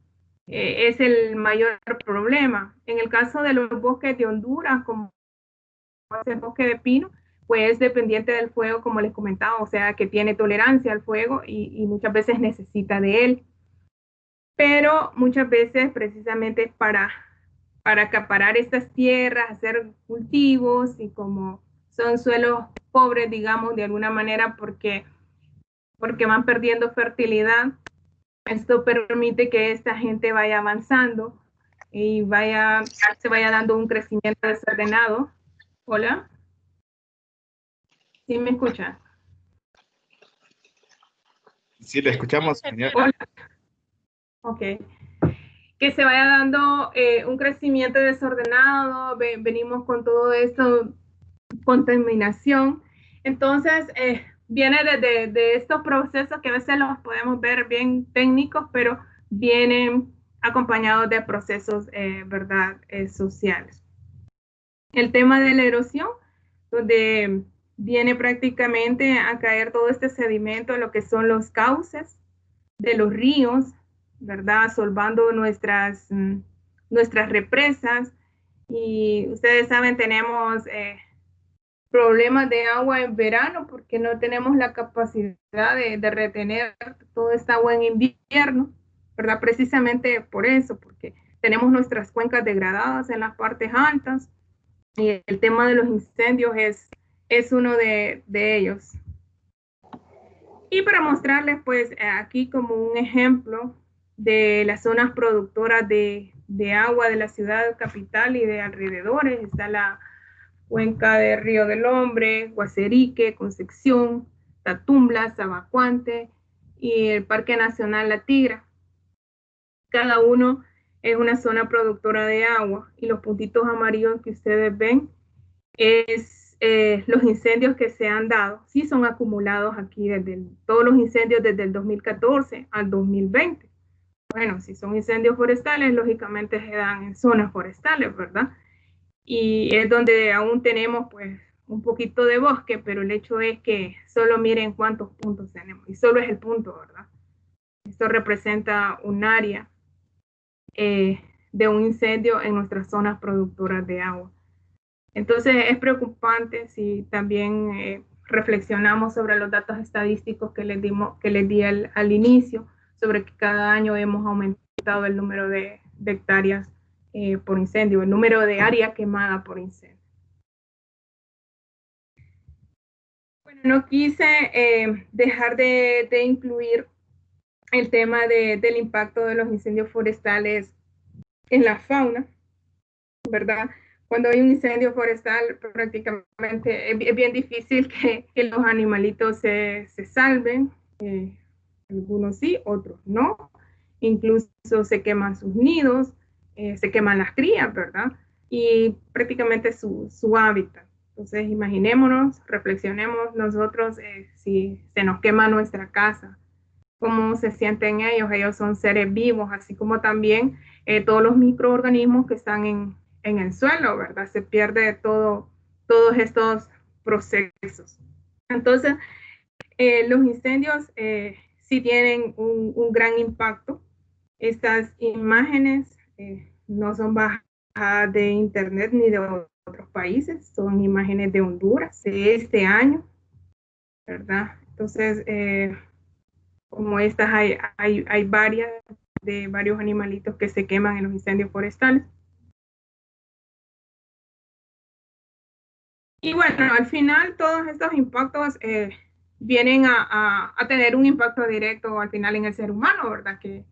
es el mayor problema. En el caso de los bosques de Honduras, como el bosque de pino, pues es dependiente del fuego, como les comentaba, o sea, que tiene tolerancia al fuego y muchas veces necesita de él. Pero muchas veces, precisamente para acaparar estas tierras, hacer cultivos, y como son suelos pobres, digamos, de alguna manera, porque van perdiendo fertilidad, esto permite que esta gente vaya avanzando y se vaya dando un crecimiento desordenado. Hola, ¿sí me escuchan? Sí, le escuchamos, señor. Hola. Ok. Que se vaya dando un crecimiento desordenado, venimos con todo esto, contaminación. Entonces, viene de estos procesos que a veces los podemos ver bien técnicos, pero vienen acompañados de procesos, ¿verdad?, sociales. El tema de la erosión, donde viene prácticamente a caer todo este sedimento, lo que son los cauces de los ríos, ¿verdad?, solvando nuestras represas. Y ustedes saben, tenemos problemas de agua en verano porque no tenemos la capacidad de retener toda esta agua en invierno, ¿verdad? Precisamente por eso, porque tenemos nuestras cuencas degradadas en las partes altas, y el tema de los incendios es uno de ellos. Y para mostrarles, pues, aquí como un ejemplo de las zonas productoras de agua de la ciudad capital y de alrededores, está la cuenca de Río del Hombre, Guaserique, Concepción, Tatumbla, Zabacuante y el Parque Nacional La Tigra. Cada uno es una zona productora de agua, y los puntitos amarillos que ustedes ven es los incendios que se han dado. Sí, son acumulados aquí todos los incendios desde el 2014 al 2020. Bueno, si son incendios forestales, lógicamente se dan en zonas forestales, ¿verdad? Y es donde aún tenemos, pues, un poquito de bosque, pero el hecho es que solo miren cuántos puntos tenemos, y solo es el punto, ¿verdad? Esto representa un área de un incendio en nuestras zonas productoras de agua. Entonces es preocupante si también reflexionamos sobre los datos estadísticos que les di al inicio, sobre que cada año hemos aumentado el número de hectáreas por incendio, el número de área quemada por incendio. Bueno, no quise dejar de incluir el tema del impacto de los incendios forestales en la fauna, ¿verdad? Cuando hay un incendio forestal, prácticamente es bien difícil que los animalitos se salven. Algunos sí, otros no. Incluso se queman sus nidos, se queman las crías, ¿verdad? Y prácticamente su hábitat. Entonces, imaginémonos, reflexionemos nosotros si se nos quema nuestra casa, cómo se sienten ellos. Ellos son seres vivos, así como también todos los microorganismos que están en el suelo, ¿verdad? Se pierde todos estos procesos. Entonces, los incendios sí tienen un gran impacto. Estas imágenes no son bajadas de internet ni de otros países, son imágenes de Honduras de este año, ¿verdad? Entonces, como estas hay varias, de varios animalitos que se queman en los incendios forestales. Y bueno, al final todos estos impactos vienen a tener un impacto directo al final en el ser humano, ¿verdad? Que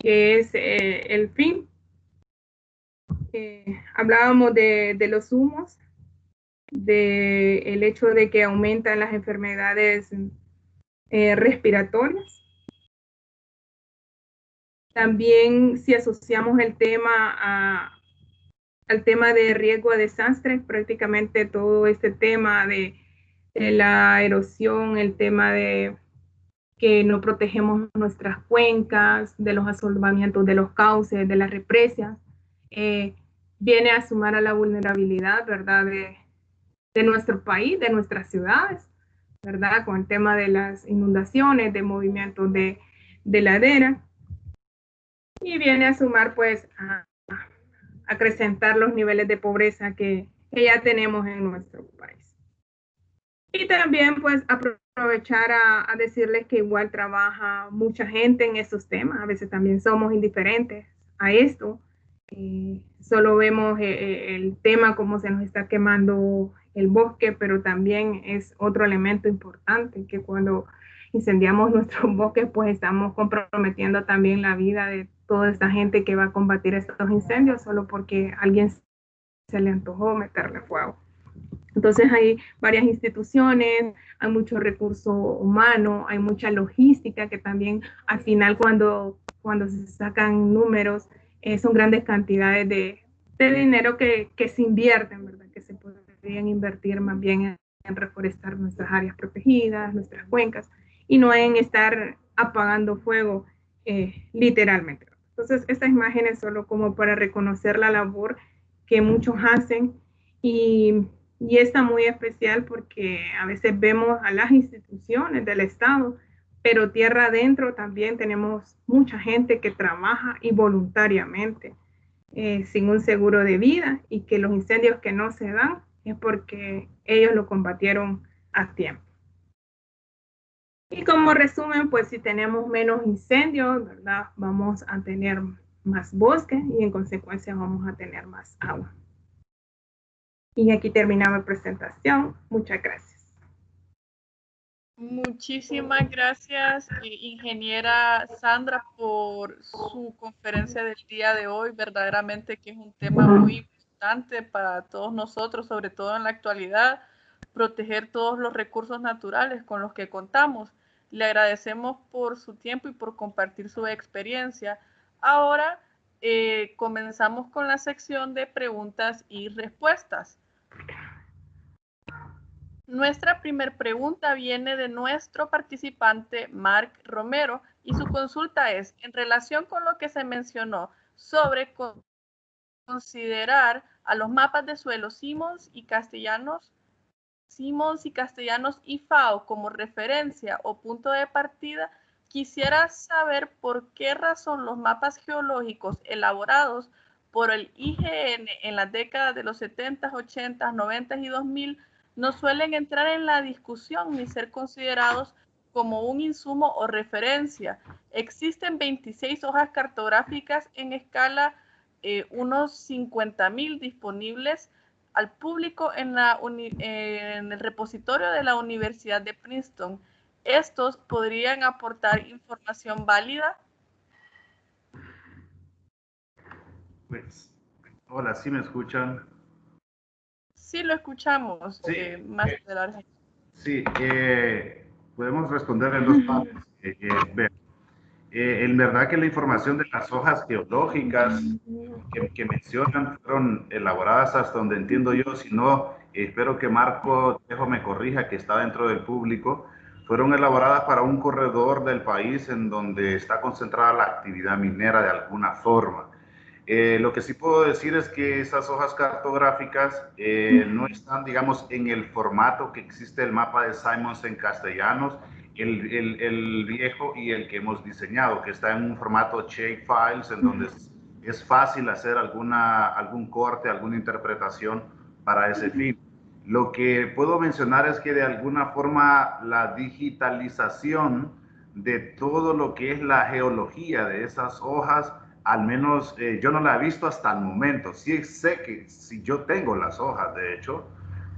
es el fin. Hablábamos de los humos, del hecho de que aumentan las enfermedades respiratorias. También, si asociamos el tema al tema de riesgo a desastres, prácticamente todo este tema de la erosión, el tema de que no protegemos nuestras cuencas, de los asolvamientos de los cauces, de las represas, viene a sumar a la vulnerabilidad, ¿verdad?, de nuestro país, de nuestras ciudades, ¿verdad? Con el tema de las inundaciones, de movimientos de ladera, y viene a sumar pues a acrecentar los niveles de pobreza que ya tenemos en nuestro país. Y también pues aprovechar a decirles que igual trabaja mucha gente en estos temas, a veces también somos indiferentes a esto, solo vemos el tema como se nos está quemando el bosque, pero también es otro elemento importante que cuando incendiamos nuestros bosques pues estamos comprometiendo también la vida de toda esta gente que va a combatir estos incendios solo porque a alguien se le antojó meterle fuego. Entonces hay varias instituciones, hay mucho recurso humano, hay mucha logística que también al final cuando se sacan números son grandes cantidades de dinero que se invierten, ¿verdad? Que se podrían invertir más bien en reforestar nuestras áreas protegidas, nuestras cuencas y no en estar apagando fuego literalmente. Entonces estas imágenes solo como para reconocer la labor que muchos hacen y está muy especial porque a veces vemos a las instituciones del Estado, pero tierra adentro también tenemos mucha gente que trabaja y voluntariamente sin un seguro de vida y que los incendios que no se dan es porque ellos lo combatieron a tiempo. Y como resumen, pues si tenemos menos incendios, ¿verdad? Vamos a tener más bosque y en consecuencia vamos a tener más agua. Y aquí termina mi presentación. Muchas gracias. Muchísimas gracias, ingeniera Sandra, por su conferencia del día de hoy. Verdaderamente que es un tema muy importante para todos nosotros, sobre todo en la actualidad, proteger todos los recursos naturales con los que contamos. Le agradecemos por su tiempo y por compartir su experiencia. Ahora comenzamos con la sección de preguntas y respuestas. Nuestra primera pregunta viene de nuestro participante Mark Romero y su consulta es, en relación con lo que se mencionó sobre considerar a los mapas de suelo Simmons y Castellanos y FAO como referencia o punto de partida, quisiera saber por qué razón los mapas geológicos elaborados por el IGN en las décadas de los 70, 80, 90 y 2000 no suelen entrar en la discusión ni ser considerados como un insumo o referencia. Existen 26 hojas cartográficas en escala, unos 50,000 disponibles al público en el repositorio de la Universidad de Princeton. ¿Estos podrían aportar información válida? Pues, hola, ¿sí me escuchan? Sí, lo escuchamos, Sí, Máster Argel. sí, podemos responder en dos partes. En verdad que la información de las hojas geológicas que mencionan fueron elaboradas hasta donde entiendo yo, si no, espero que Marco Tejo me corrija, que está dentro del público, fueron elaboradas para un corredor del país en donde está concentrada la actividad minera de alguna forma. Lo que sí puedo decir es que esas hojas cartográficas no están, digamos, en el formato que existe el mapa de Simmons en Castellanos, el viejo y el que hemos diseñado, que está en un formato shapefiles, en donde es fácil hacer algún corte, alguna interpretación para ese fin. Lo que puedo mencionar es que de alguna forma la digitalización de todo lo que es la geología de esas hojas, al menos yo no la he visto hasta el momento. Sí sé que si yo tengo las hojas, de hecho,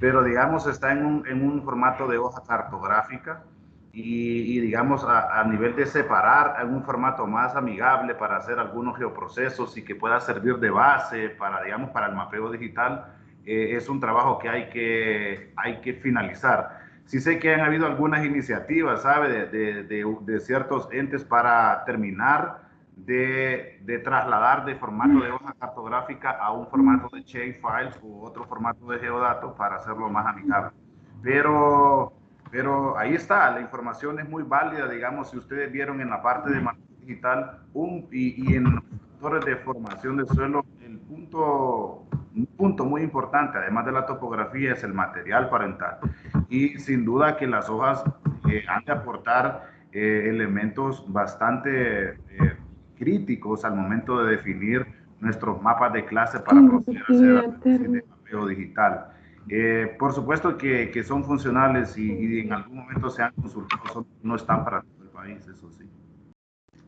pero digamos está en un formato de hoja cartográfica y digamos a nivel de separar en un formato más amigable para hacer algunos geoprocesos y que pueda servir de base para, digamos, para el mapeo digital, es un trabajo que hay que finalizar. Sí sé que han habido algunas iniciativas, ¿sabe? De ciertos entes para terminar de trasladar de formato de hoja cartográfica a un formato de shapefiles u otro formato de geodato para hacerlo más amigable. Pero ahí está, la información es muy válida, digamos, si ustedes vieron en la parte de marketing digital y en los factores de formación del suelo, el punto un punto muy importante, además de la topografía, es el material parental. Y sin duda que las hojas han de aportar elementos bastante críticos al momento de definir nuestros mapas de clase para proceder a hacer análisis de mapeo digital. Por supuesto que son funcionales y en algún momento se han consultado, no están para todo el país, eso sí.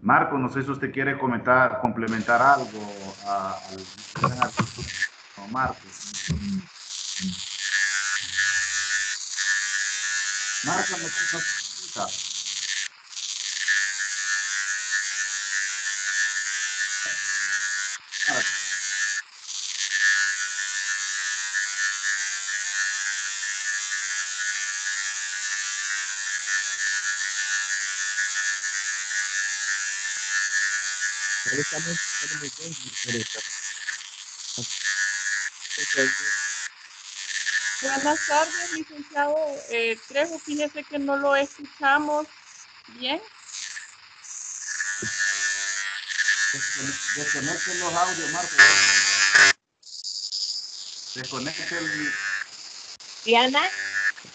Marco, no sé si usted quiere comentar, complementar algo no, Marco. Marco, no se escucha. Buenas tardes, licenciado Trejo. Fíjese que no lo escuchamos bien. Desconecten los audios, Marco. Desconecte el...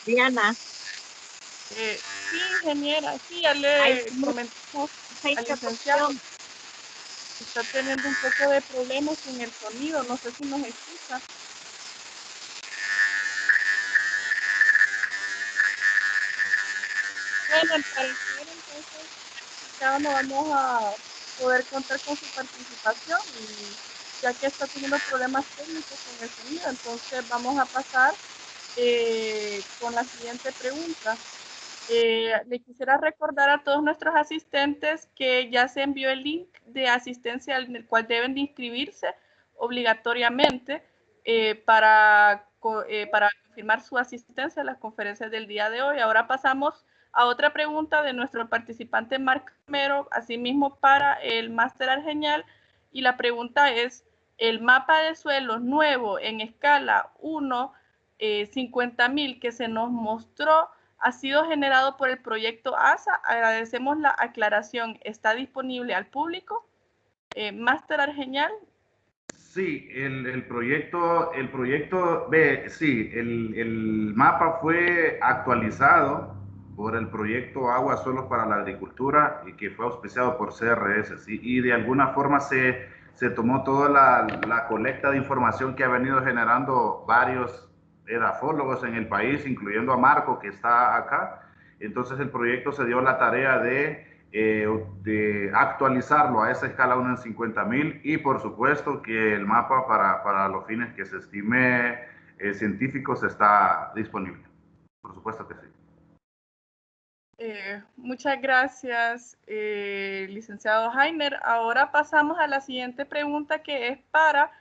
Diana. Sí, ingeniera, sí, ya le comentamos al licenciado. Está teniendo un poco de problemas con el sonido, no sé si nos escucha. Bueno, al parecer entonces ya no vamos a poder contar con su participación y ya que está teniendo problemas técnicos con el sonido, entonces vamos a pasar con la siguiente pregunta. Le quisiera recordar a todos nuestros asistentes que ya se envió el link de asistencia en el cual deben de inscribirse obligatoriamente para confirmar su asistencia a las conferencias del día de hoy. Ahora pasamos a otra pregunta de nuestro participante Marc Mero, asimismo para el máster Argenial, y la pregunta es: el mapa de suelos nuevo en escala 1, 50.000 que se nos mostró ha sido generado por el proyecto ASA. Agradecemos la aclaración. ¿Está disponible al público? Máster Argenial. Sí, el proyecto, sí, el mapa fue actualizado por el proyecto Agua Suelos para la Agricultura y que fue auspiciado por CRS, ¿sí? Y de alguna forma se tomó toda la colecta de información que ha venido generando varios edafólogos en el país, incluyendo a Marco, que está acá. Entonces el proyecto se dio la tarea de actualizarlo a esa escala 1 en 50.000 y por supuesto que el mapa para los fines que se estime científicos está disponible. Por supuesto que sí. Muchas gracias, licenciado Heiner. Ahora pasamos a la siguiente pregunta, que es para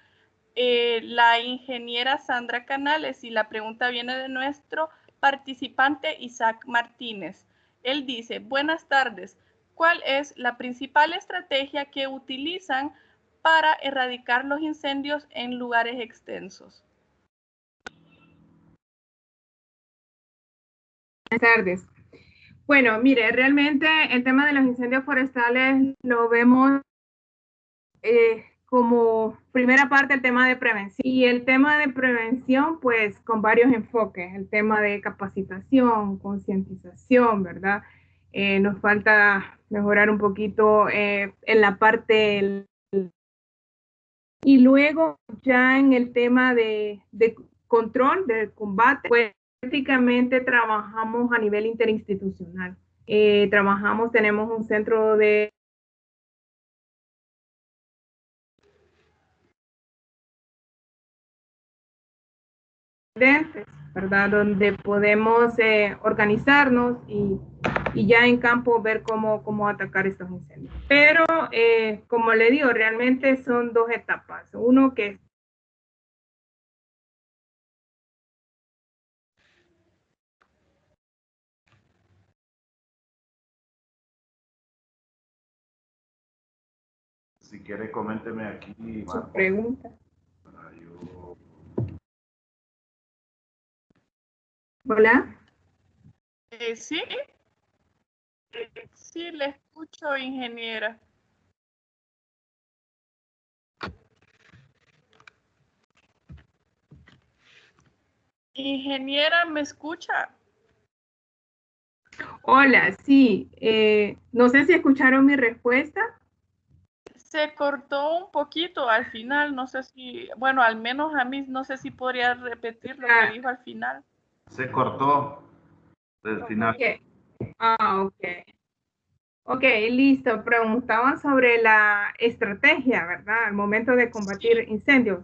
la ingeniera Sandra Canales, y la pregunta viene de nuestro participante Isaac Martínez. Él dice: buenas tardes, ¿cuál es la principal estrategia que utilizan para erradicar los incendios en lugares extensos? Buenas tardes. Bueno, mire, realmente el tema de los incendios forestales lo vemos como primera parte el tema de prevención. Y el tema de prevención, pues con varios enfoques. El tema de capacitación, concientización, ¿verdad? Nos falta mejorar un poquito en la parte... Y luego ya en el tema de control, de combate, pues prácticamente trabajamos a nivel interinstitucional. Tenemos un centro de ¿verdad? Donde podemos organizarnos y ya en campo ver cómo atacar estos incendios. Pero, como le digo, realmente son dos etapas. Uno que Si quiere, coménteme aquí, Marco. Pregunta. Hola. Sí, sí, le escucho, ingeniera. Ingeniera, ¿me escucha? Hola, sí. No sé si escucharon mi respuesta. Se cortó un poquito al final, no sé si, bueno, al menos a mí, no sé si podría repetir lo que dijo al final. Se cortó del final. Ok. Ok. Ok, listo. Preguntaban sobre la estrategia, ¿verdad? Al momento de combatir incendios.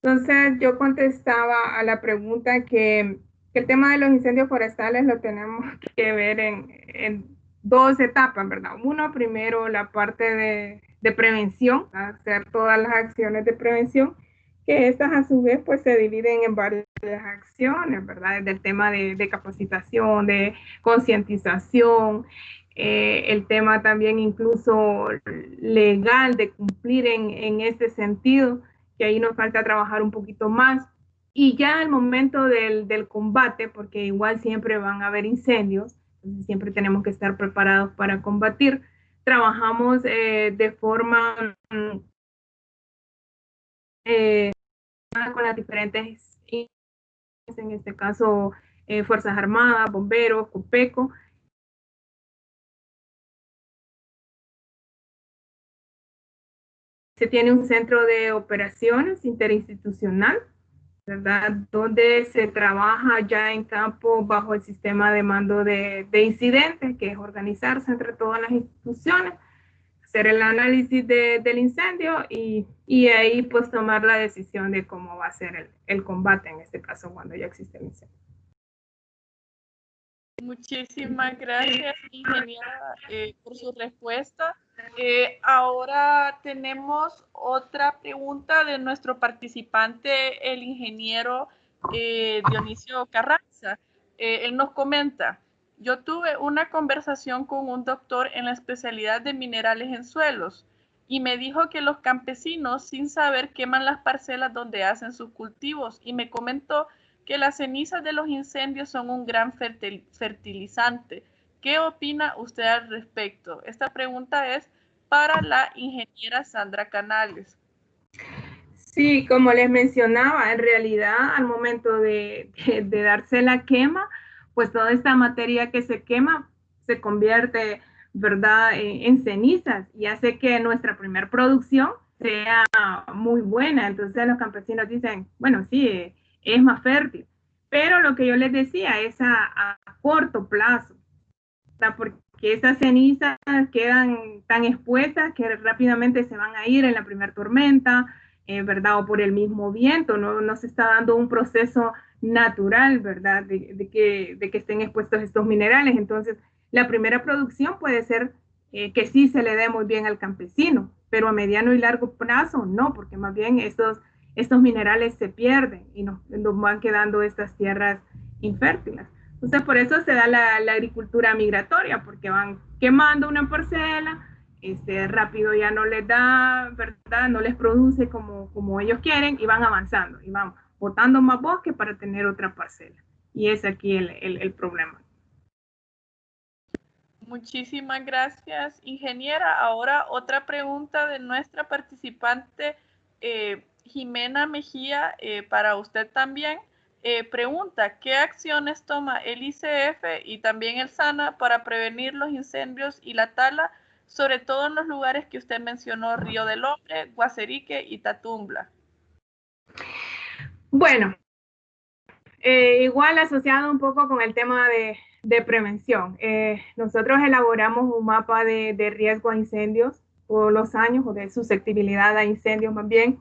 Entonces, yo contestaba a la pregunta que el tema de los incendios forestales lo tenemos que ver en dos etapas, ¿verdad? Uno, primero, la parte de prevención, hacer todas las acciones de prevención, que estas a su vez pues se dividen en varias acciones, ¿verdad? Desde el tema de capacitación, de concientización, el tema también incluso legal de cumplir en este sentido, que ahí nos falta trabajar un poquito más. Y ya al momento del combate, porque igual siempre van a haber incendios, entonces siempre tenemos que estar preparados para combatir, trabajamos de forma con las diferentes, en este caso, Fuerzas Armadas, Bomberos, COPECO. Se tiene un centro de operaciones interinstitucional, ¿verdad? Donde se trabaja ya en campo bajo el sistema de mando de incidentes, que es organizarse entre todas las instituciones, hacer el análisis del incendio y ahí pues tomar la decisión de cómo va a ser el combate, en este caso cuando ya existe el incendio. Muchísimas gracias, ingeniera, por su respuesta. Ahora tenemos otra pregunta de nuestro participante, el ingeniero Dionisio Carranza. Él nos comenta, yo tuve una conversación con un doctor en la especialidad de minerales en suelos y me dijo que los campesinos sin saber queman las parcelas donde hacen sus cultivos y me comentó que las cenizas de los incendios son un gran fertilizante. ¿Qué opina usted al respecto? Esta pregunta es para la ingeniera Sandra Canales. Sí, como les mencionaba, en realidad al momento de darse la quema, pues toda esta materia que se quema se convierte, ¿verdad?, en cenizas y hace que nuestra primer producción sea muy buena. Entonces los campesinos dicen, bueno, sí, es más fértil. Pero lo que yo les decía es a corto plazo, ¿verdad? Porque esas cenizas quedan tan expuestas que rápidamente se van a ir en la primera tormenta, ¿verdad? O por el mismo viento, no se está dando un proceso natural, ¿verdad? De que estén expuestos estos minerales. Entonces, la primera producción puede ser que sí se le dé muy bien al campesino, pero a mediano y largo plazo no, porque más bien estos minerales se pierden y nos van quedando estas tierras infértiles. Entonces, por eso se da la agricultura migratoria, porque van quemando una parcela, rápido ya no les da, ¿verdad? No les produce como ellos quieren y van avanzando y van botando más bosque para tener otra parcela. Y es aquí el problema. Muchísimas gracias, ingeniera. Ahora otra pregunta de nuestra participante, Jimena Mejía, para usted también. Pregunta, ¿qué acciones toma el ICF y también el SANA para prevenir los incendios y la tala, sobre todo en los lugares que usted mencionó, Río del Hombre, Guaserique y Tatumbla? Bueno, igual asociado un poco con el tema de prevención. Nosotros elaboramos un mapa de riesgo a incendios todos los años, o de susceptibilidad a incendios más bien.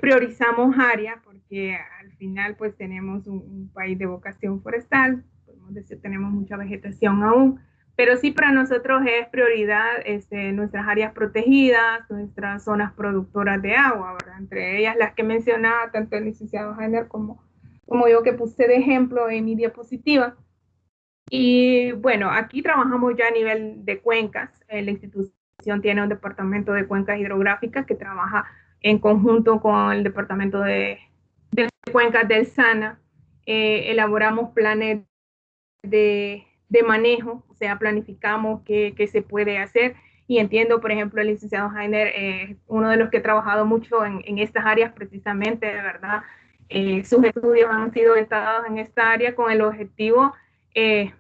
Priorizamos áreas, porque al final pues tenemos un país de vocación forestal, podemos decir tenemos mucha vegetación aún, pero sí para nosotros es prioridad nuestras áreas protegidas, nuestras zonas productoras de agua, ¿verdad? Entre ellas las que mencionaba tanto el licenciado Jainer como yo, que puse de ejemplo en mi diapositiva. Y bueno, aquí trabajamos ya a nivel de cuencas. La institución tiene un departamento de cuencas hidrográficas que trabaja en conjunto con el departamento de cuencas del SANA. Elaboramos planes de manejo, o sea, planificamos qué se puede hacer. Y entiendo, por ejemplo, el licenciado Jainer, uno de los que ha trabajado mucho en estas áreas precisamente, de verdad, sus estudios han sido orientados en esta área con el objetivo de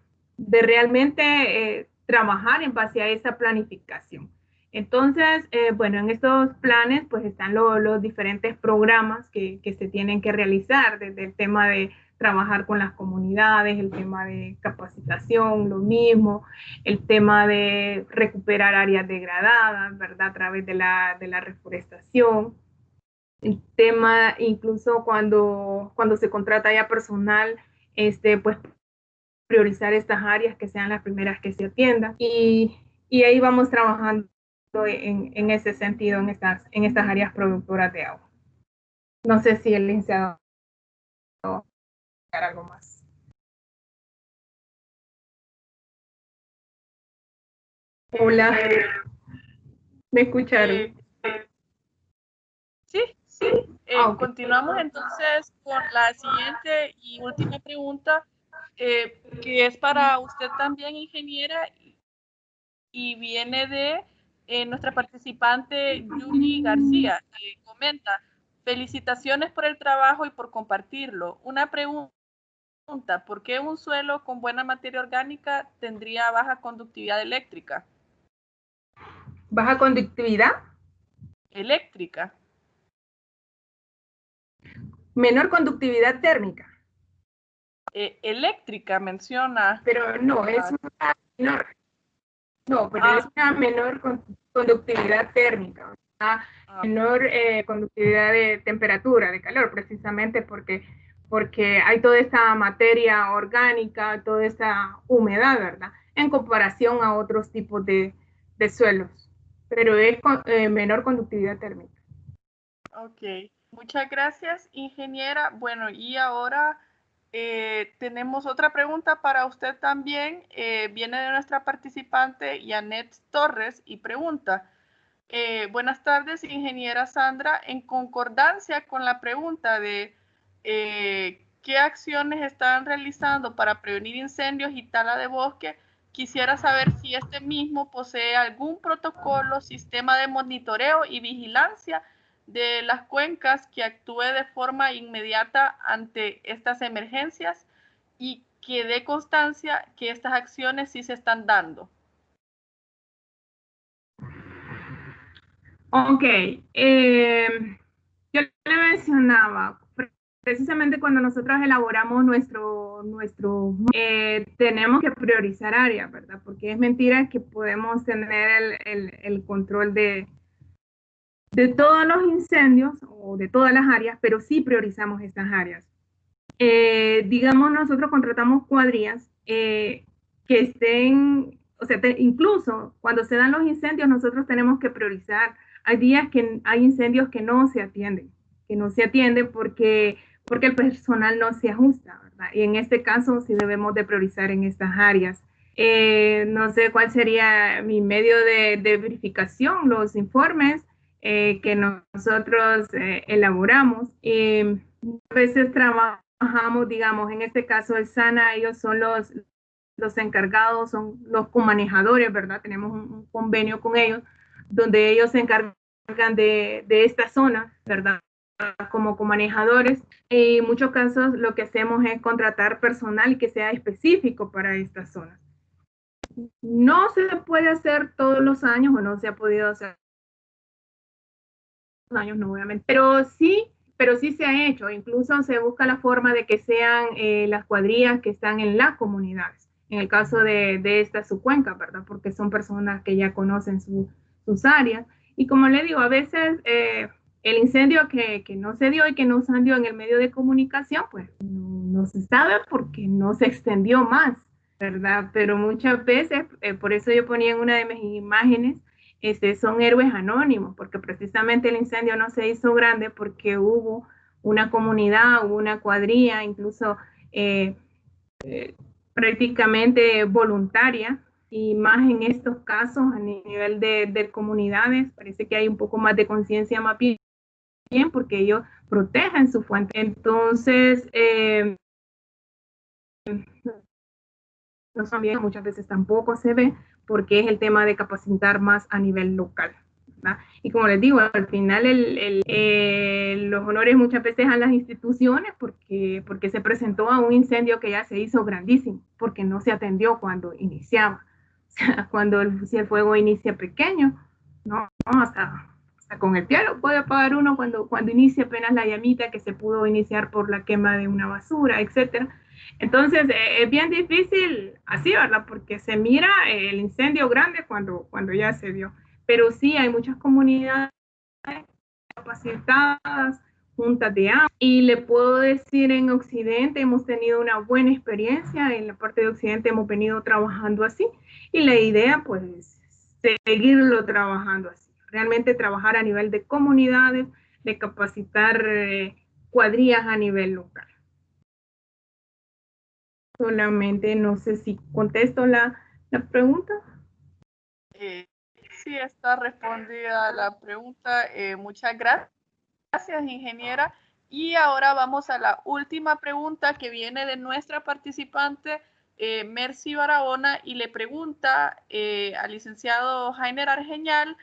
realmente trabajar en base a esa planificación. Entonces, bueno, en estos planes pues están los diferentes programas que se tienen que realizar, desde el tema de trabajar con las comunidades, el tema de capacitación, lo mismo, el tema de recuperar áreas degradadas, ¿verdad? A través de la reforestación, el tema incluso cuando se contrata ya personal, pues priorizar estas áreas que sean las primeras que se atiendan y ahí vamos trabajando en ese sentido, en estas áreas productoras de agua. No sé si el licenciado va a agregar algo más. Hola, ¿me escucharon? Sí. Okay. Continuamos entonces con la siguiente y última pregunta, que es para usted también, ingeniera, y viene de nuestra participante Julie García, que comenta: felicitaciones por el trabajo y por compartirlo. Una pregunta: ¿por qué un suelo con buena materia orgánica tendría baja conductividad eléctrica? ¿Baja conductividad? Eléctrica. Menor conductividad térmica. Eléctrica menciona. Pero no, es una menor. No, pero es una menor conductividad térmica, una menor conductividad de temperatura, de calor, precisamente porque hay toda esta materia orgánica, toda esta humedad, ¿verdad? En comparación a otros tipos de suelos, pero es menor conductividad térmica. Ok, muchas gracias, ingeniera. Bueno, y ahora tenemos otra pregunta para usted también. Viene de nuestra participante Janet Torres y pregunta: buenas tardes, ingeniera Sandra. En concordancia con la pregunta de qué acciones están realizando para prevenir incendios y tala de bosque, quisiera saber si este mismo posee algún protocolo, sistema de monitoreo y vigilancia de las cuencas que actúe de forma inmediata ante estas emergencias y que dé constancia que estas acciones sí se están dando. Ok, yo le mencionaba, precisamente cuando nosotros elaboramos tenemos que priorizar áreas, ¿verdad? Porque es mentira que podemos tener el control de todos los incendios o de todas las áreas, pero sí priorizamos estas áreas. Digamos, nosotros contratamos cuadrillas que estén, o sea, incluso cuando se dan los incendios, nosotros tenemos que priorizar. Hay días que hay incendios que no se atienden porque el personal no se ajusta, ¿verdad? Y en este caso sí debemos de priorizar en estas áreas. No sé cuál sería mi medio de verificación, los informes que nosotros elaboramos. A veces trabajamos, digamos, en este caso el SANA, ellos son los encargados, son los comanejadores, ¿verdad? Tenemos un convenio con ellos, donde ellos se encargan de esta zona, ¿verdad? Como comanejadores. Y en muchos casos lo que hacemos es contratar personal que sea específico para estas zonas. No se puede hacer todos los años, o no se ha podido hacer todos los años, no obviamente, pero sí se ha hecho. Incluso se busca la forma de que sean las cuadrillas que están en las comunidades. En el caso de esta su cuenca, ¿verdad? Porque son personas que ya conocen sus áreas. Y como le digo, a veces el incendio que no se dio y que no salió en el medio de comunicación, pues no se sabe porque no se extendió más, ¿verdad? Pero muchas veces, por eso yo ponía en una de mis imágenes, son héroes anónimos, porque precisamente el incendio no se hizo grande porque hubo una comunidad, hubo una cuadrilla, incluso prácticamente voluntaria, y más en estos casos a nivel de comunidades, parece que hay un poco más de conciencia más bien, porque ellos protegen su fuente. Entonces, también muchas veces tampoco se ve porque es el tema de capacitar más a nivel local. ¿verdad? Y como les digo, al final los honores muchas veces a las instituciones porque se presentó a un incendio que ya se hizo grandísimo, porque no se atendió cuando iniciaba. O sea, si el fuego inicia pequeño, no, hasta con el pie lo puede apagar uno cuando inicia apenas la llamita que se pudo iniciar por la quema de una basura, etcétera. Entonces, es bien difícil así, ¿verdad? Porque se mira el incendio grande cuando ya se dio. Pero sí, hay muchas comunidades capacitadas, juntas de agua. Y le puedo decir, en Occidente hemos tenido una buena experiencia. En la parte de Occidente hemos venido trabajando así. Y la idea, pues, seguirlo trabajando así. Realmente trabajar a nivel de comunidades, de capacitar cuadrillas a nivel local. Solamente no sé si contesto la pregunta. Sí, está respondida la pregunta. Muchas gracias, ingeniera. Y ahora vamos a la última pregunta que viene de nuestra participante, Mercy Barahona, y le pregunta al licenciado Jainer Argeñal,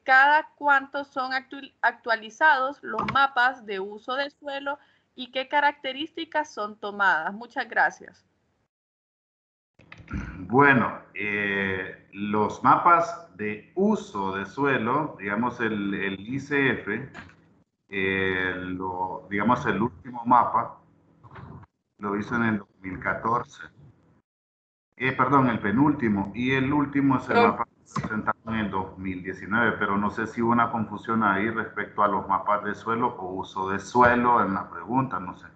¿cada cuánto son actualizados los mapas de uso de suelo y qué características son tomadas? Muchas gracias. Bueno, los mapas de uso de suelo, digamos el ICF, digamos el último mapa, lo hizo en el 2014. Perdón, el penúltimo, y el último es el mapa presentado en el 2019, pero no sé si hubo una confusión ahí respecto a los mapas de suelo o uso de suelo en la pregunta, no sé.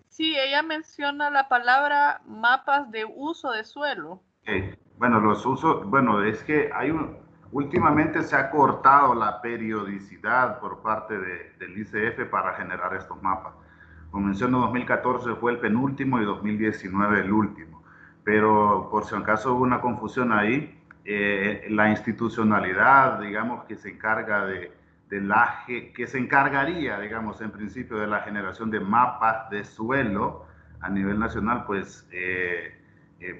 Sí, ella menciona la palabra mapas de uso de suelo. Bueno, los usos, bueno, es que últimamente se ha cortado la periodicidad por parte del ICF para generar estos mapas. Como menciono, 2014 fue el penúltimo y 2019 el último. Pero por si acaso hubo una confusión ahí, la institucionalidad, digamos, que se encarga que se encargaría, digamos, en principio de la generación de mapas de suelo a nivel nacional, pues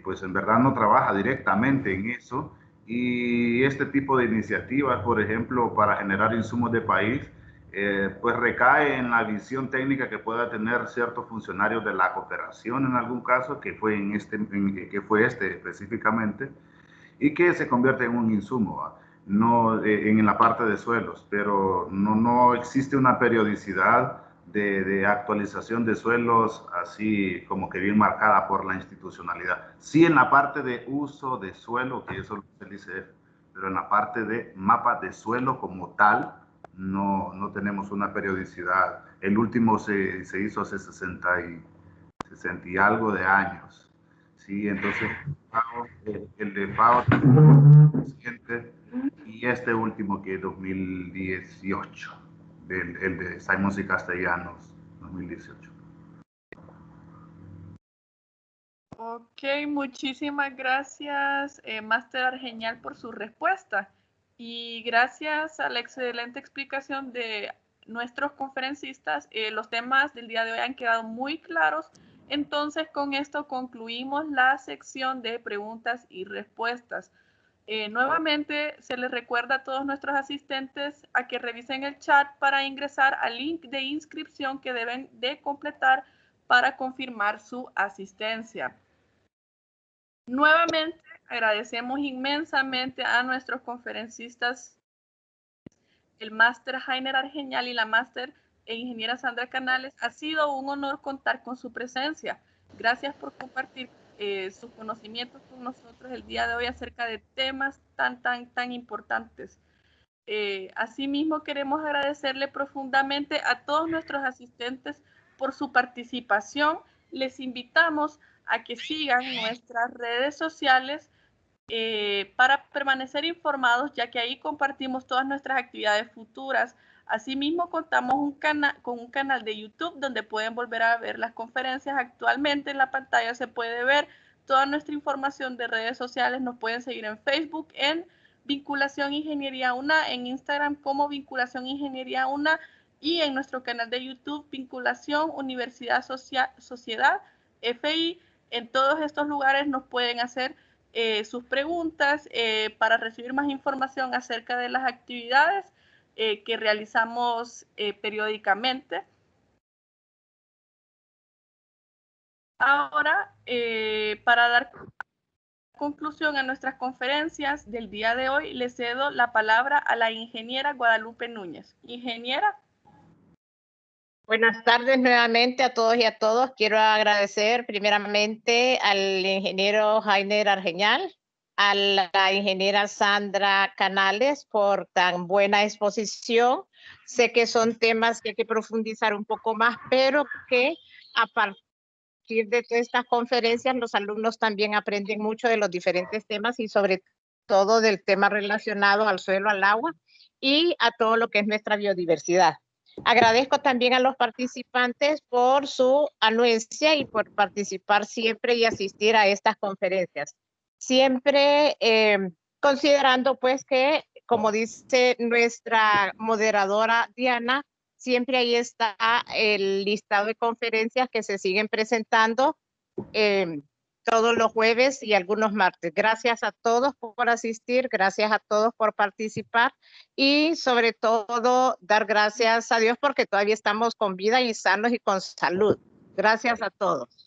pues en verdad no trabaja directamente en eso, y este tipo de iniciativas, por ejemplo, para generar insumos de país, pues recae en la visión técnica que pueda tener ciertos funcionarios de la cooperación en algún caso, que fue este específicamente, y que se convierte en un insumo, no en la parte de suelos, pero no existe una periodicidad de actualización de suelos así como que bien marcada por la institucionalidad. Sí en la parte de uso de suelo, que eso lo dice, pero en la parte de mapa de suelo como tal, no tenemos una periodicidad. El último se hizo hace 60 y algo de años. Sí, entonces el de FAO y este último que es 2018, el de Simons y Castellanos, 2018. Ok, muchísimas gracias, Máster Argeñal, por su respuesta. Y gracias a la excelente explicación de nuestros conferencistas, los temas del día de hoy han quedado muy claros. Entonces, con esto concluimos la sección de preguntas y respuestas. Nuevamente, se les recuerda a todos nuestros asistentes a que revisen el chat para ingresar al link de inscripción que deben de completar para confirmar su asistencia. Nuevamente, agradecemos inmensamente a nuestros conferencistas, el máster Jainer Argeñal y la máster e ingeniera Sandra Canales. Ha sido un honor contar con su presencia. Gracias por compartir sus conocimientos con nosotros el día de hoy acerca de temas tan importantes. Asimismo, queremos agradecerle profundamente a todos nuestros asistentes por su participación. Les invitamos a que sigan nuestras redes sociales para permanecer informados, ya que ahí compartimos todas nuestras actividades futuras. Asimismo, contamos con un canal de YouTube donde pueden volver a ver las conferencias. Actualmente en la pantalla se puede ver toda nuestra información de redes sociales. Nos pueden seguir en Facebook en Vinculación Ingeniería UNA, en Instagram como Vinculación Ingeniería UNA y en nuestro canal de YouTube Vinculación Universidad Sociedad FI. En todos estos lugares nos pueden hacer sus preguntas para recibir más información acerca de las actividades que realizamos periódicamente. Ahora, para dar conclusión a nuestras conferencias del día de hoy, le cedo la palabra a la ingeniera Guadalupe Núñez. Ingeniera. Buenas tardes nuevamente a todos y a todos. Quiero agradecer primeramente al ingeniero Jainer Argeñal, a la ingeniera Sandra Canales por tan buena exposición. Sé que son temas que hay que profundizar un poco más, pero que a partir de todas estas conferencias los alumnos también aprenden mucho de los diferentes temas y sobre todo del tema relacionado al suelo, al agua y a todo lo que es nuestra biodiversidad. Agradezco también a los participantes por su anuencia y por participar siempre y asistir a estas conferencias. Siempre considerando pues que, como dice nuestra moderadora Diana, siempre ahí está el listado de conferencias que se siguen presentando todos los jueves y algunos martes. Gracias a todos por asistir, gracias a todos por participar y sobre todo dar gracias a Dios porque todavía estamos con vida y sanos y con salud. Gracias a todos.